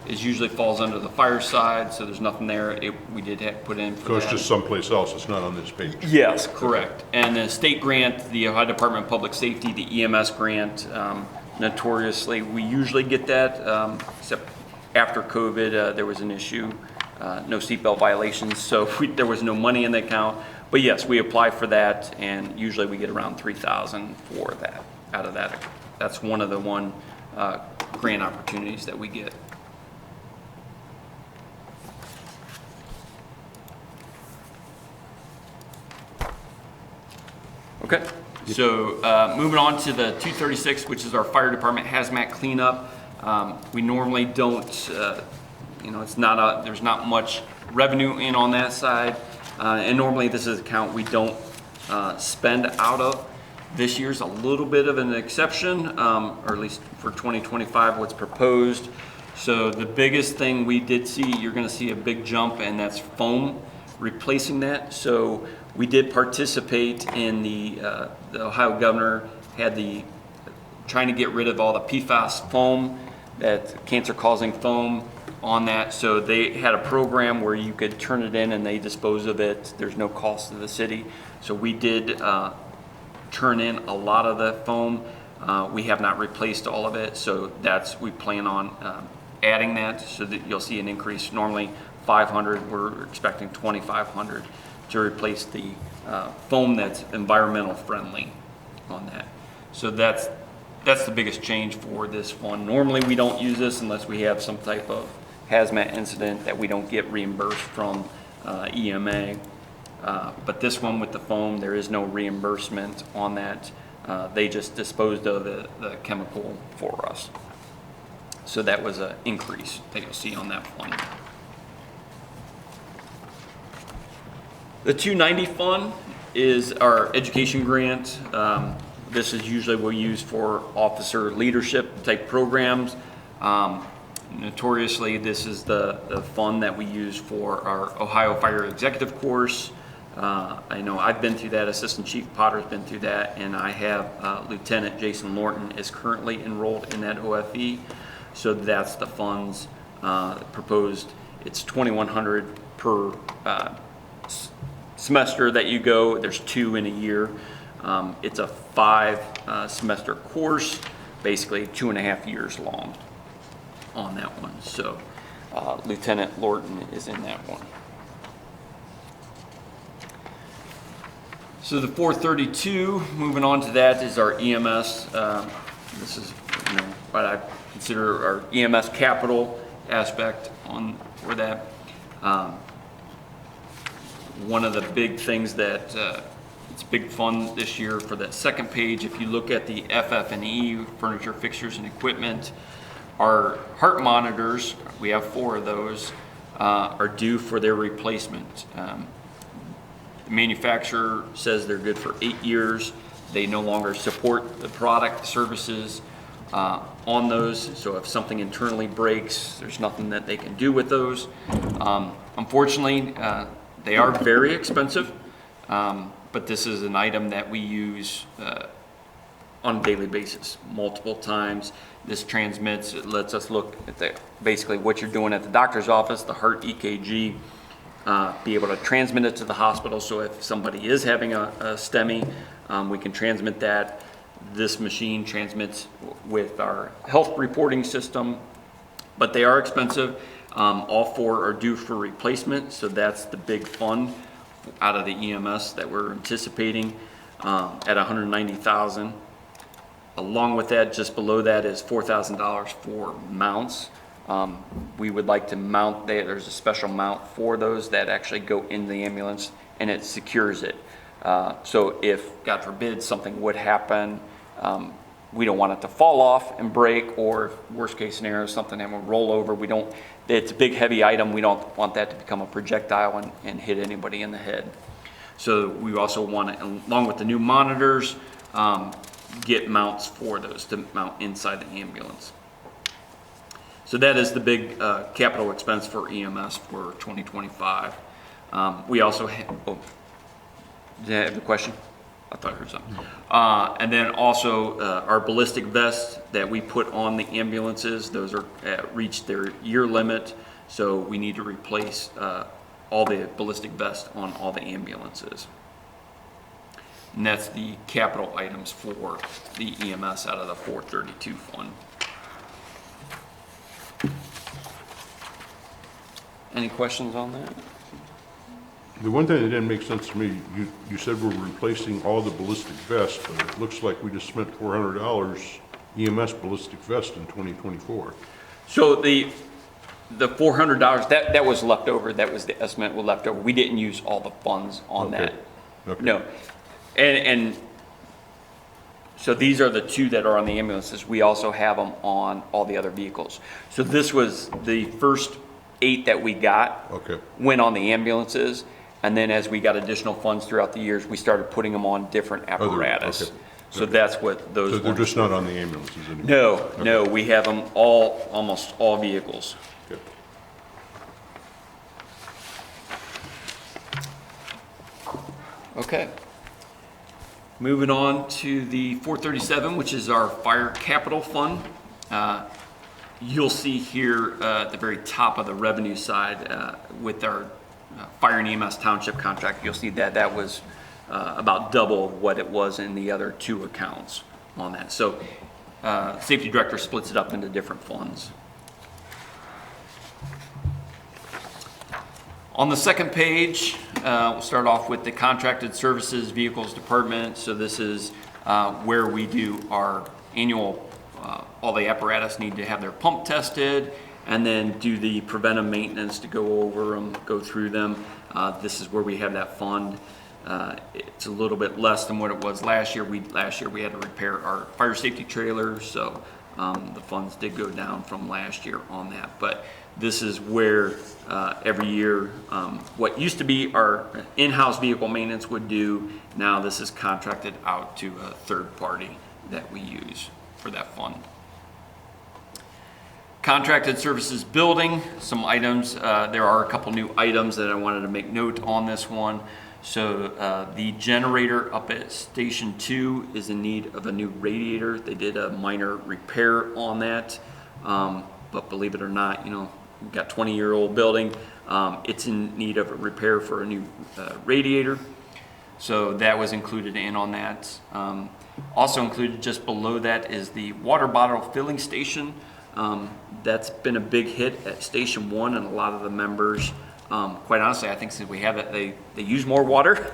is usually falls under the fire side, so there's nothing there. We did have to put in for So it's that. just someplace else, it's not on this page? Yes, correct. And the state grant, the Ohio Department of Public Safety, the EMS grant, notoriously, we usually get that, except after COVID, there was an issue, no seatbelt violations, so there was no money in the account. But yes, we apply for that, and usually we get around $3,000 for that, out of that. That's one of the grant opportunities that we get. Okay, so moving on to the 236, which is our fire department hazmat cleanup. We normally don't, it's not there's not much revenue in on that side. And normally this is an account we don't spend out of. This year's a little bit of an exception, or at least for 2025, what's proposed. So the biggest thing we did see, you're gonna see a big jump, and that's foam, replacing that. So we did participate in the Ohio governor had trying to get rid of all the PFAS foam that cancer-causing foam on that. So they had a program where you could turn it in and they dispose of it. There's no cost to the city. So we did turn in a lot of the foam. We have not replaced all of it, so we plan on adding that so that you'll see an increase. Normally 500, we're expecting 2,500 to replace the foam that's environmental friendly on that. So that's the biggest change for this one. Normally we don't use this unless we have some type of hazmat incident that we don't get reimbursed from EMA. But this one with the foam, there is no reimbursement on that. They just disposed of the chemical for us. So that was an increase that you'll see on that fund. The 290 fund is our education grant. This is usually what we use for officer leadership type programs. Notoriously, this is the fund that we use for our Ohio Fire Executive course. I know I've been through that, Assistant Chief Potter's been through that, and I have Lieutenant Jason Lorton is currently enrolled in that OFE. So that's the funds proposed. It's $2,100 per semester that you go. There's 2 in a year. It's a 5 semester course, basically 2.5 years long on that one. So Lieutenant Lorton is in that one. So the 432, moving on to that, is our EMS. This is what I consider our EMS capital aspect for that. One of the big things that it's big fun this year for that second page. If you look at the FF&E, furniture, fixtures, and equipment, our heart monitors, we have 4 of those, are due for their replacement. The manufacturer says they're good for 8 years. They no longer support the product services on those. So if something internally breaks, there's nothing that they can do with those. Unfortunately, they are very expensive, but this is an item that we use on a daily basis, multiple times. This transmits, it lets us look at basically what you're doing at the doctor's office, the heart EKG, be able to transmit it to the hospital. So if somebody is having a STEMI, we can transmit that. This machine transmits with our health reporting system, but they are expensive. All 4 are due for replacement, so that's the big fund out of the EMS that we're anticipating at $190,000. Along with that, just below that is $4,000 for mounts. We would like to mount that. There's a special mount for those that actually go in the ambulance and it secures it. So if, God forbid, something would happen, we don't want it to fall off and break, or worst case scenario, something that will roll over. It's a big heavy item. We don't want that to become a projectile and hit anybody in the head. So we also want to, along with the new monitors, get mounts for those to mount inside the ambulance. So that is the big capital expense for EMS for 2025. We also have, did I have a question? I thought I heard something. And then also our ballistic vests that we put on the ambulances, those are reached their year limit. So we need to replace all the ballistic vests on all the ambulances. And that's the capital items for the EMS out of the 432 fund. Any questions on that? The one thing that didn't make sense to me, you said we're replacing all the ballistic vests, but it looks like we just spent $400 EMS ballistic vest in 2024. So the $400, that was left over. That was the estimate was left over. We didn't use all the funds on that. Okay. No. And so these are the 2 that are on the ambulances. We also have them on all the other vehicles. So this was the first 8 that we got went on the ambulances. And then as we got additional funds throughout the years, we started putting them on different apparatus. So that's what those. So they're just not on the ambulances anymore? No, we have them almost all vehicles. Okay. Okay. Moving on to the 437, which is our fire capital fund. You'll see here at the very top of the revenue side with our fire and EMS township contract, you'll see that that was about double what it was in the other two accounts on that. So safety director splits it up into different funds. On the second page, we'll start off with the contracted services vehicles department. So this is where we do our annual, all the apparatus need to have their pump tested, and then do the preventive maintenance to go over them, go through them. This is where we have that fund. It's a little bit less than what it was last year. Last year we had to repair our fire safety trailer, so the funds did go down from last year on that. But this is where every year, what used to be our in-house vehicle maintenance would do, now this is contracted out to a third party that we use for that fund. Contracted services building, some items, there are a couple new items that I wanted to make note on this one. So the generator up at Station 2 is in need of a new radiator. They did a minor repair on that, but believe it or not, you know, we've got 20-year-old building. It's in need of a repair for a new radiator. So that was included in on that. Also included just below that is the water bottle filling station. That's been a big hit at Station 1, and a lot of the members, quite honestly, I think since we have it, they use more water.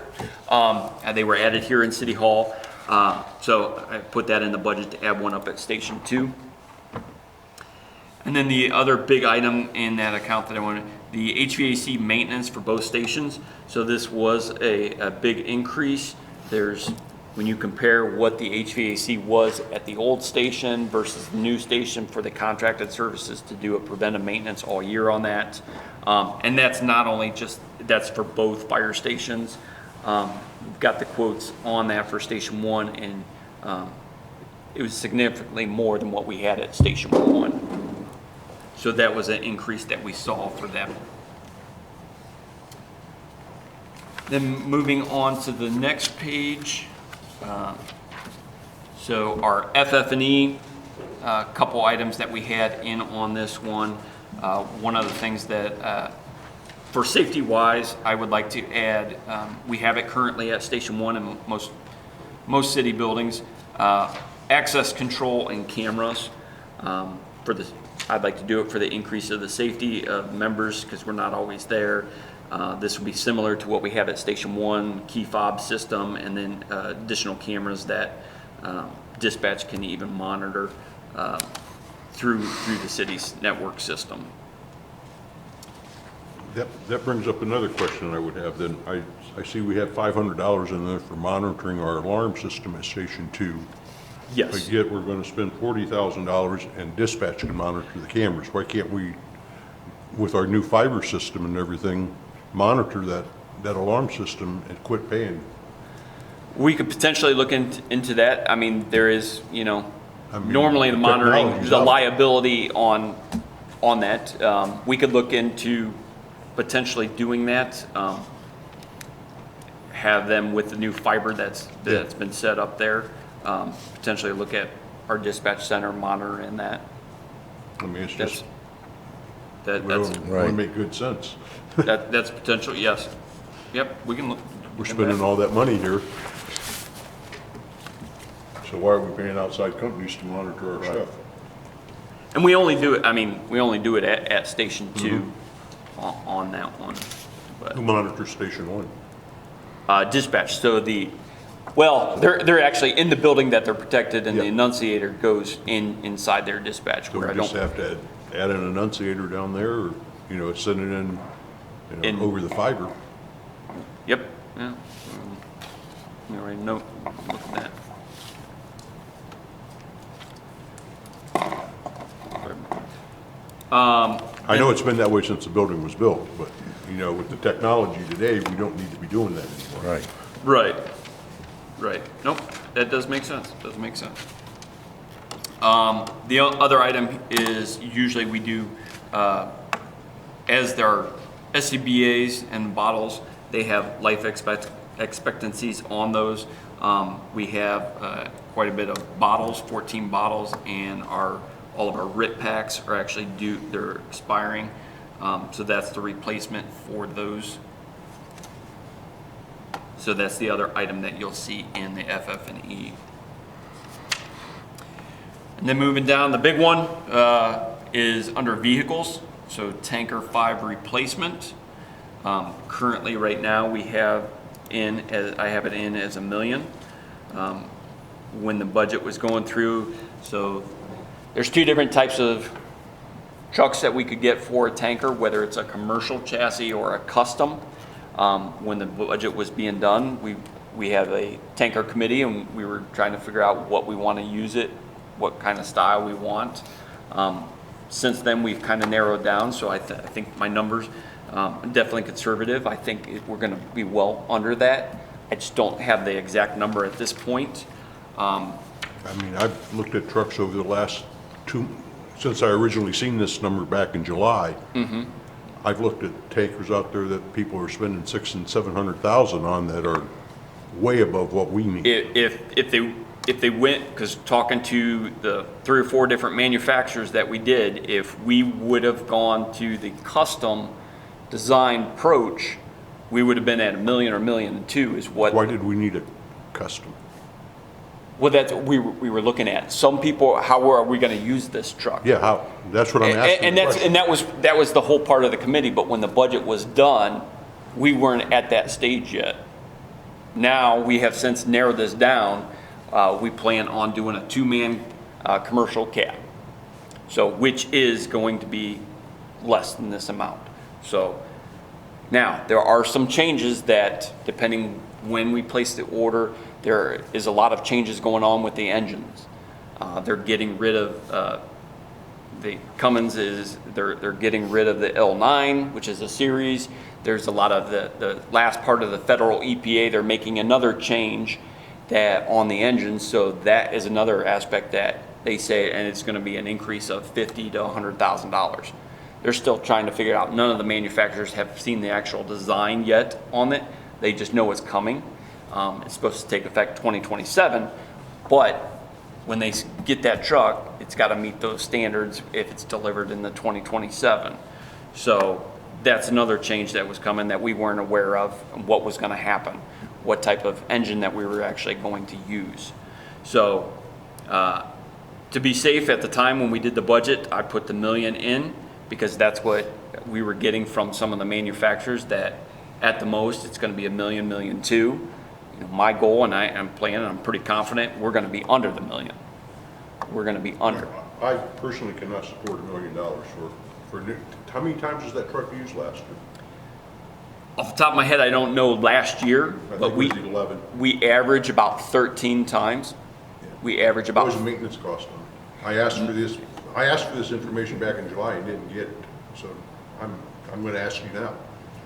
And they were added here in City Hall. So I put that in the budget to add one up at Station 2. And then the other big item in that account that I wanted, the HVAC maintenance for both stations. So this was a big increase. When you compare what the HVAC was at the old station versus the new station for the contracted services to do a preventive maintenance all year on that. And that's not only that's for both fire stations. We've got the quotes on that for Station 1, and it was significantly more than what we had at Station 1. So that was an increase that we saw for them. Then moving on to the next page. So our FF&E, a couple items that we had in on this one. One of the things that, for safety wise, I would like to add, we have it currently at Station 1 in most city buildings, access control and cameras. I'd like to do it for the increase of the safety of members because we're not always there. This will be similar to what we have at Station 1, key fob system, and then additional cameras that dispatch can even monitor through the city's network system. That brings up another question I would have then. I see we have $500 in there for monitoring our alarm system at Station 2. Yes. But yet we're going to spend $40,000 and dispatch can monitor the cameras. Why can't we, with our new fiber system and everything, monitor that alarm system and quit paying? We could potentially look into that. I mean, there is, normally the monitoring, technology's the out. liability on that. We could look into potentially doing that. Have them with the new fiber that's been set up there. Potentially look at our dispatch center monitoring that. I mean, it's just, That's we want to make good sense. that's potential. Yes. Yep. We can look. We're spending all that money here. So why are we paying outside companies to monitor our stuff? And we only do it. I mean, we only do it at Station 2 on that one. Who monitors Station 1? Dispatch. So they're actually in the building that they're protected, and the annunciator goes inside their dispatch. So where we just have to add an annunciator down there, or send it in over the fiber. Yep. Yeah. We already look at that. I know it's been that way since the building was built, but with the technology today, we don't need to be doing that anymore. Right. Right. Nope. That does make sense. Does make sense. The other item is usually we do, as there are SCBAs and bottles, they have life expectancies on those. We have quite a bit of bottles, 14 bottles, and our All of our RIT packs are actually due, they're expiring. So that's the replacement for those. So that's the other item that you'll see in the FF&E. And then moving down, the big one is under vehicles. So tanker 5 replacement. Currently, right now, we have I have it in as $1 million. When the budget was going through, so there's 2 different types of trucks that we could get for a tanker, whether it's a commercial chassis or a custom. When the budget was being done, we have a tanker committee, and we were trying to figure out what we want to use it, what kind of style we want. Since then, we've kind of narrowed down, so I think my numbers definitely conservative. I think we're going to be well under that. I just don't have the exact number at this point. I mean, I've looked at trucks over the last since I originally seen this number back in July. I've looked at tankers out there that people are spending $600,000 and $700,000 on that are way above what we need. If they went, because talking to the 3 or 4 different manufacturers that we did, if we would have gone to the custom design approach, we would have been at $1 million or $1.2 million is what. Why did we need a custom? Well, that's what we were looking at. Some people, how are we going to use this truck? Yeah, how? That's what I'm asking. And that was the whole part of the committee. But when the budget was done, we weren't at that stage yet. Now we have since narrowed this down. We plan on doing a 2-man commercial cab, so which is going to be less than this amount. So now there are some changes that, depending when we place the order, there is a lot of changes going on with the engines. They're getting rid of the Cummins they're getting rid of the L9, which is a series. There's a lot of the last part of the federal EPA. They're making another change that on the engine, so that is another aspect that they say, and it's going to be an increase of $50,000 to $100,000. They're still trying to figure out. None of the manufacturers have seen the actual design yet on it. They just know it's coming. It's supposed to take effect 2027, but when they get that truck, it's got to meet those standards if it's delivered in the 2027. So that's another change that was coming that we weren't aware of, and what was going to happen, what type of engine that we were actually going to use. So to be safe, at the time when we did the budget, I put the $1 million in, because that's what we were getting from some of the manufacturers, that at the most it's going to be $1 million, $1.2 million. You know, my goal, and I'm planning, I'm pretty confident we're going to be under the $1 million. We're going to be under. I personally cannot support $1 million for new. How many times was that truck used last year? Off the top of my head, I don't know last year, but it was 11. we average about 13 times. We average about. What was the maintenance cost on it? I asked for this information back in July and didn't get it, so I'm going to ask you now.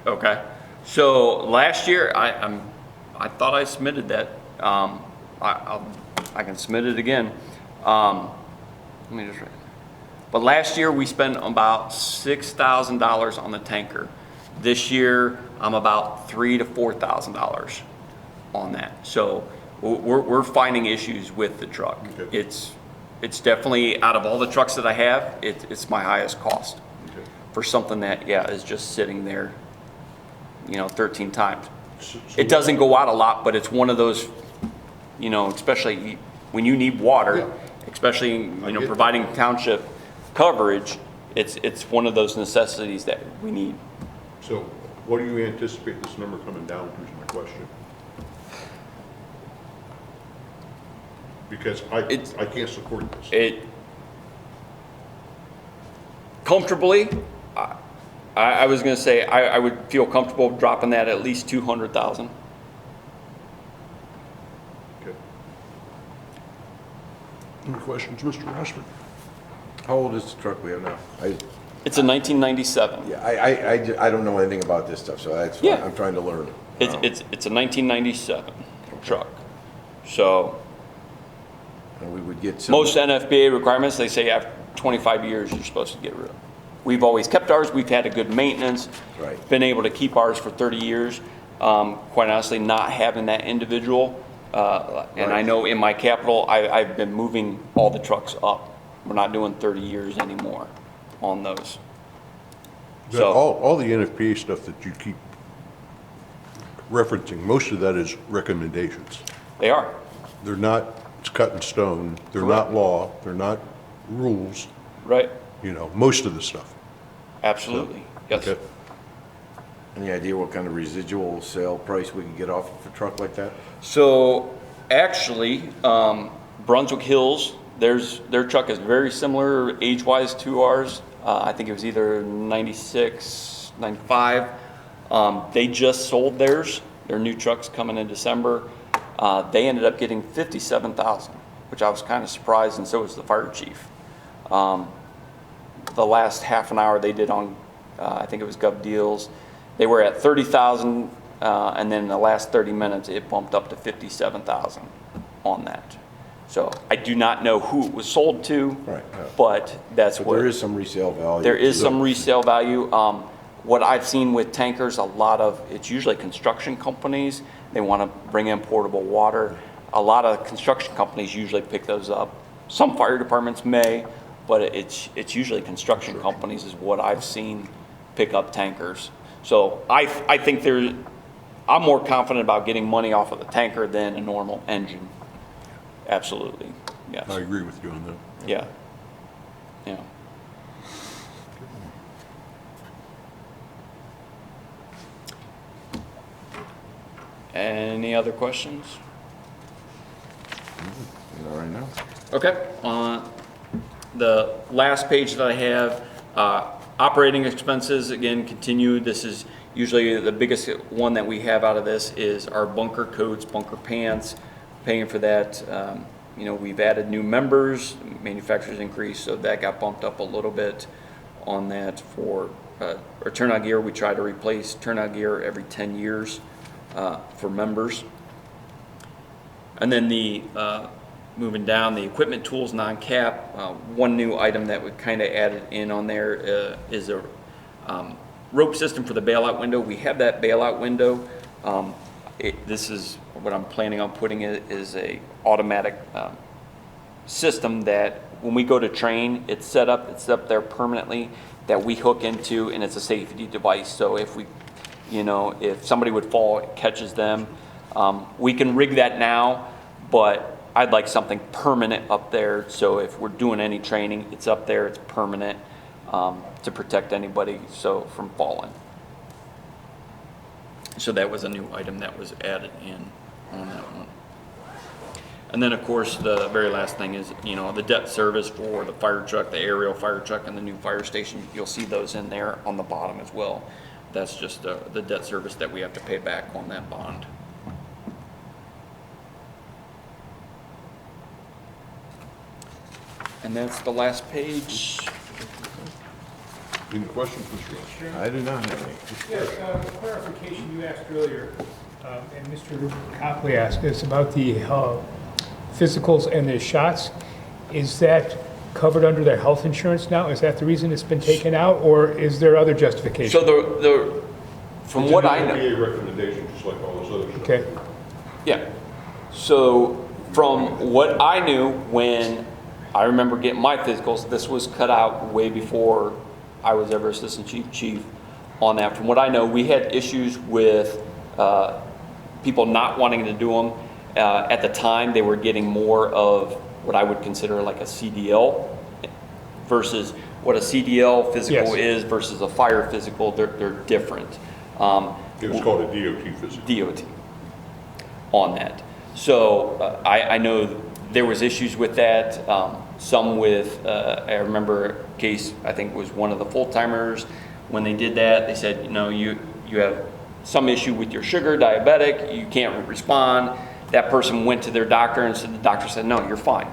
Okay. So last year, I thought I submitted that. I can submit it again. Let me just write. But last year we spent about $6,000 on the tanker. This year I'm about $3,000 to $4,000 on that. So we're finding issues with the truck. Okay. It's definitely, out of all the trucks that I have, it's my highest cost for something that is just sitting there, 13 times. It doesn't go out a lot, but it's one of those, especially when you need water, especially providing township coverage, it's one of those necessities that we need. So what do you anticipate this number coming down to, is my question? Because I can't support this. Comfortably, I was going to say I would feel comfortable dropping that at least $200,000. Okay. Any questions, Mr. Rashford? How old is the truck we have now? It's a 1997. Yeah, I don't know anything about this stuff, so that's why I'm trying to learn. It's a 1997 truck. So And we would get some. most NFPA requirements, they say after 25 years you're supposed to get rid of. We've always kept ours. We've had a good maintenance. Right. Been able to keep ours for 30 years. Quite honestly, not having that individual, and I know in my capital, I've been moving all the trucks up We're not doing 30 years anymore on those. But So, all the NFPA stuff that you keep referencing, most of that is recommendations. they are. They're not, it's cut in stone, they're not law, they're not rules, Right. you know, most of the stuff. Absolutely. Yes. Okay. Any idea what kind of residual sale price we can get off of a truck like that? So actually, Brunswick Hills, their truck is very similar age-wise to ours. I think it was either 96, 95. They just sold theirs. Their new truck's coming in December. They ended up getting $57,000, which I was kind of surprised, and so was the fire chief. The last half an hour they did on, I think it was Gov Deals, they were at 30,000, and then in the last 30 minutes it bumped up to 57,000 on that. So I do not know who it was sold to, Right, yeah. but that's But what there is some resale value. there is some resale value. What I've seen with tankers, a lot of, it's usually construction companies. They want to bring in portable water. A lot of construction companies usually pick those up. Some fire departments may, but it's usually construction companies is what I've seen pick up tankers. So I think I'm more confident about getting money off of the tanker than a normal engine. Absolutely, yes. I agree with you on that. Yeah. Yeah. Any other questions? All right now. Okay. The last page that I have, operating expenses, again, continued. This is usually the biggest one that we have out of this is our bunker coats, bunker pants, paying for that. You know, we've added new members, manufacturers increased, so that got bumped up a little bit on that. For our turnout gear, we try to replace turnout gear every 10 years for members. And then the moving down, the equipment tools non-cap, one new item that we kind of added in on there is a rope system for the bailout window. We have that bailout window. This is what I'm planning on putting it is a automatic system that when we go to train, it's up there permanently that we hook into, and it's a safety device. So if we, you know, if somebody would fall, it catches them. We can rig that now, but I'd like something permanent up there. So if we're doing any training, it's up there, it's permanent to protect anybody from falling. So that was a new item that was added in on that one. And then of course the very last thing is, you know, the debt service for the fire truck, the aerial fire truck, and the new fire station. You'll see those in there on the bottom as well. That's just the debt service that we have to pay back on that bond. And that's the last page. Any questions, Mr. Ross? I do not have any. Yes, clarification you asked earlier, and Mr. Copley asked us about the physicals and the shots. Is that covered under their health insurance now? Is that the reason it's been taken out, or is there other justification? So from what I know. It's an NFPA recommendation, just like all this other stuff. Okay. Yeah. So from what I knew when I remember getting my physicals, this was cut out way before I was ever assistant chief on that. From what I know, we had issues with people not wanting to do them. At the time, they were getting more of what I would consider like a CDL versus what a CDL physical is versus a fire physical. They're different. It was called a DOT physical. DOT on that. So I know there was issues with that. Some with, I remember a case, I think it was one of the full-timers, when they did that, they said, you know, you have some issue with your sugar, diabetic, you can't respond. That person went to their doctor and said, the doctor said, no, you're fine.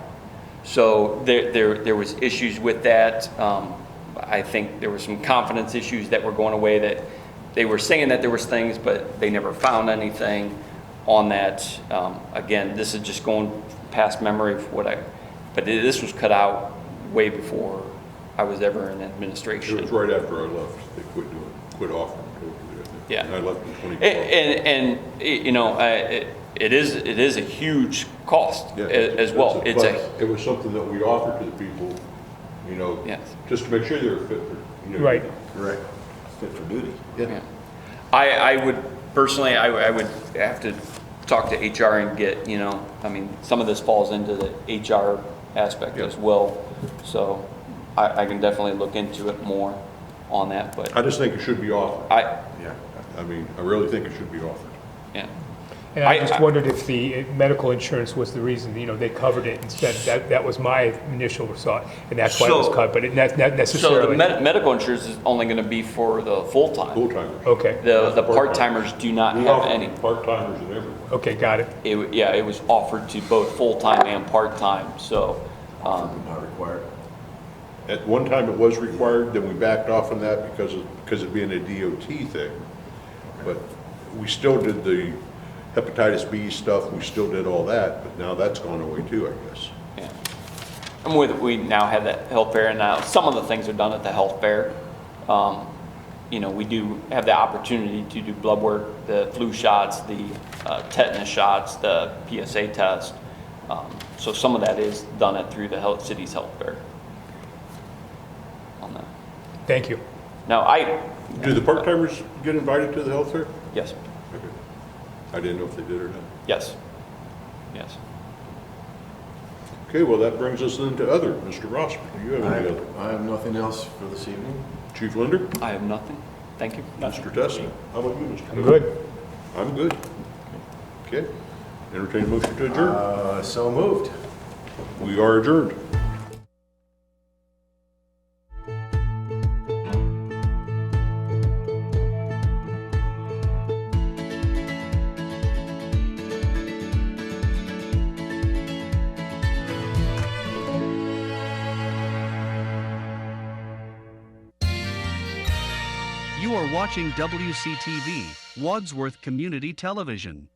So there was issues with that. I think there were some confidence issues that were going away, that they were saying that there was things, but they never found anything on that. Again, this is just going past memory of but this was cut out way before I was ever in administration. It was right after I left. They quit offering totally. Yeah. And I left in 2012. And you know, it is a huge cost as well. It was something that we offered to the people you know, Yes. just to make sure they're fit for, you know. Right. Correct. Fit for duty. Yeah. I would, personally, I would have to talk to HR and get, you know, I mean, some of this falls into the HR aspect as well. So I can definitely look into it more on that, but I just think it should be offered. Yeah. I mean, I really think it should be offered. yeah. And I I- just wondered if the medical insurance was the reason, you know, they covered it instead. That was my initial thought, and that's why it was So- cut, but it not So the necessarily. medical insurance is only going to be for the full-time. Full-timers. Okay, The part-timers do not We have offer any. part-timers and everything. okay, got it. Yeah, it was offered to both full-time and part-time, so, Not required. At one time, it was required, then we backed off on that because of being a DOT thing. But we still did the hepatitis B stuff, we still did all that, but now that's gone away too, I guess. yeah. And we now have that health fair, and now some of the things are done at the health fair. You know, we do have the opportunity to do blood work, the flu shots, the tetanus shots, the PSA test. So some of that is done through the city's health fair. On that. Thank you. Now, Do the part-timers get invited to the health fair? yes, Okay. I didn't know if they did or not. yes, yes. Okay, well, that brings us then to other. Mr. Rosser, do you have any other? I have nothing else for this evening. Chief Linder? I have nothing. Thank you. Mr. Testa? How about you, Mr. I'm Cook? good. I'm good. Okay. Entertain a motion to adjourn. So moved. We are adjourned. You are watching WCTV, Wadsworth Community Television.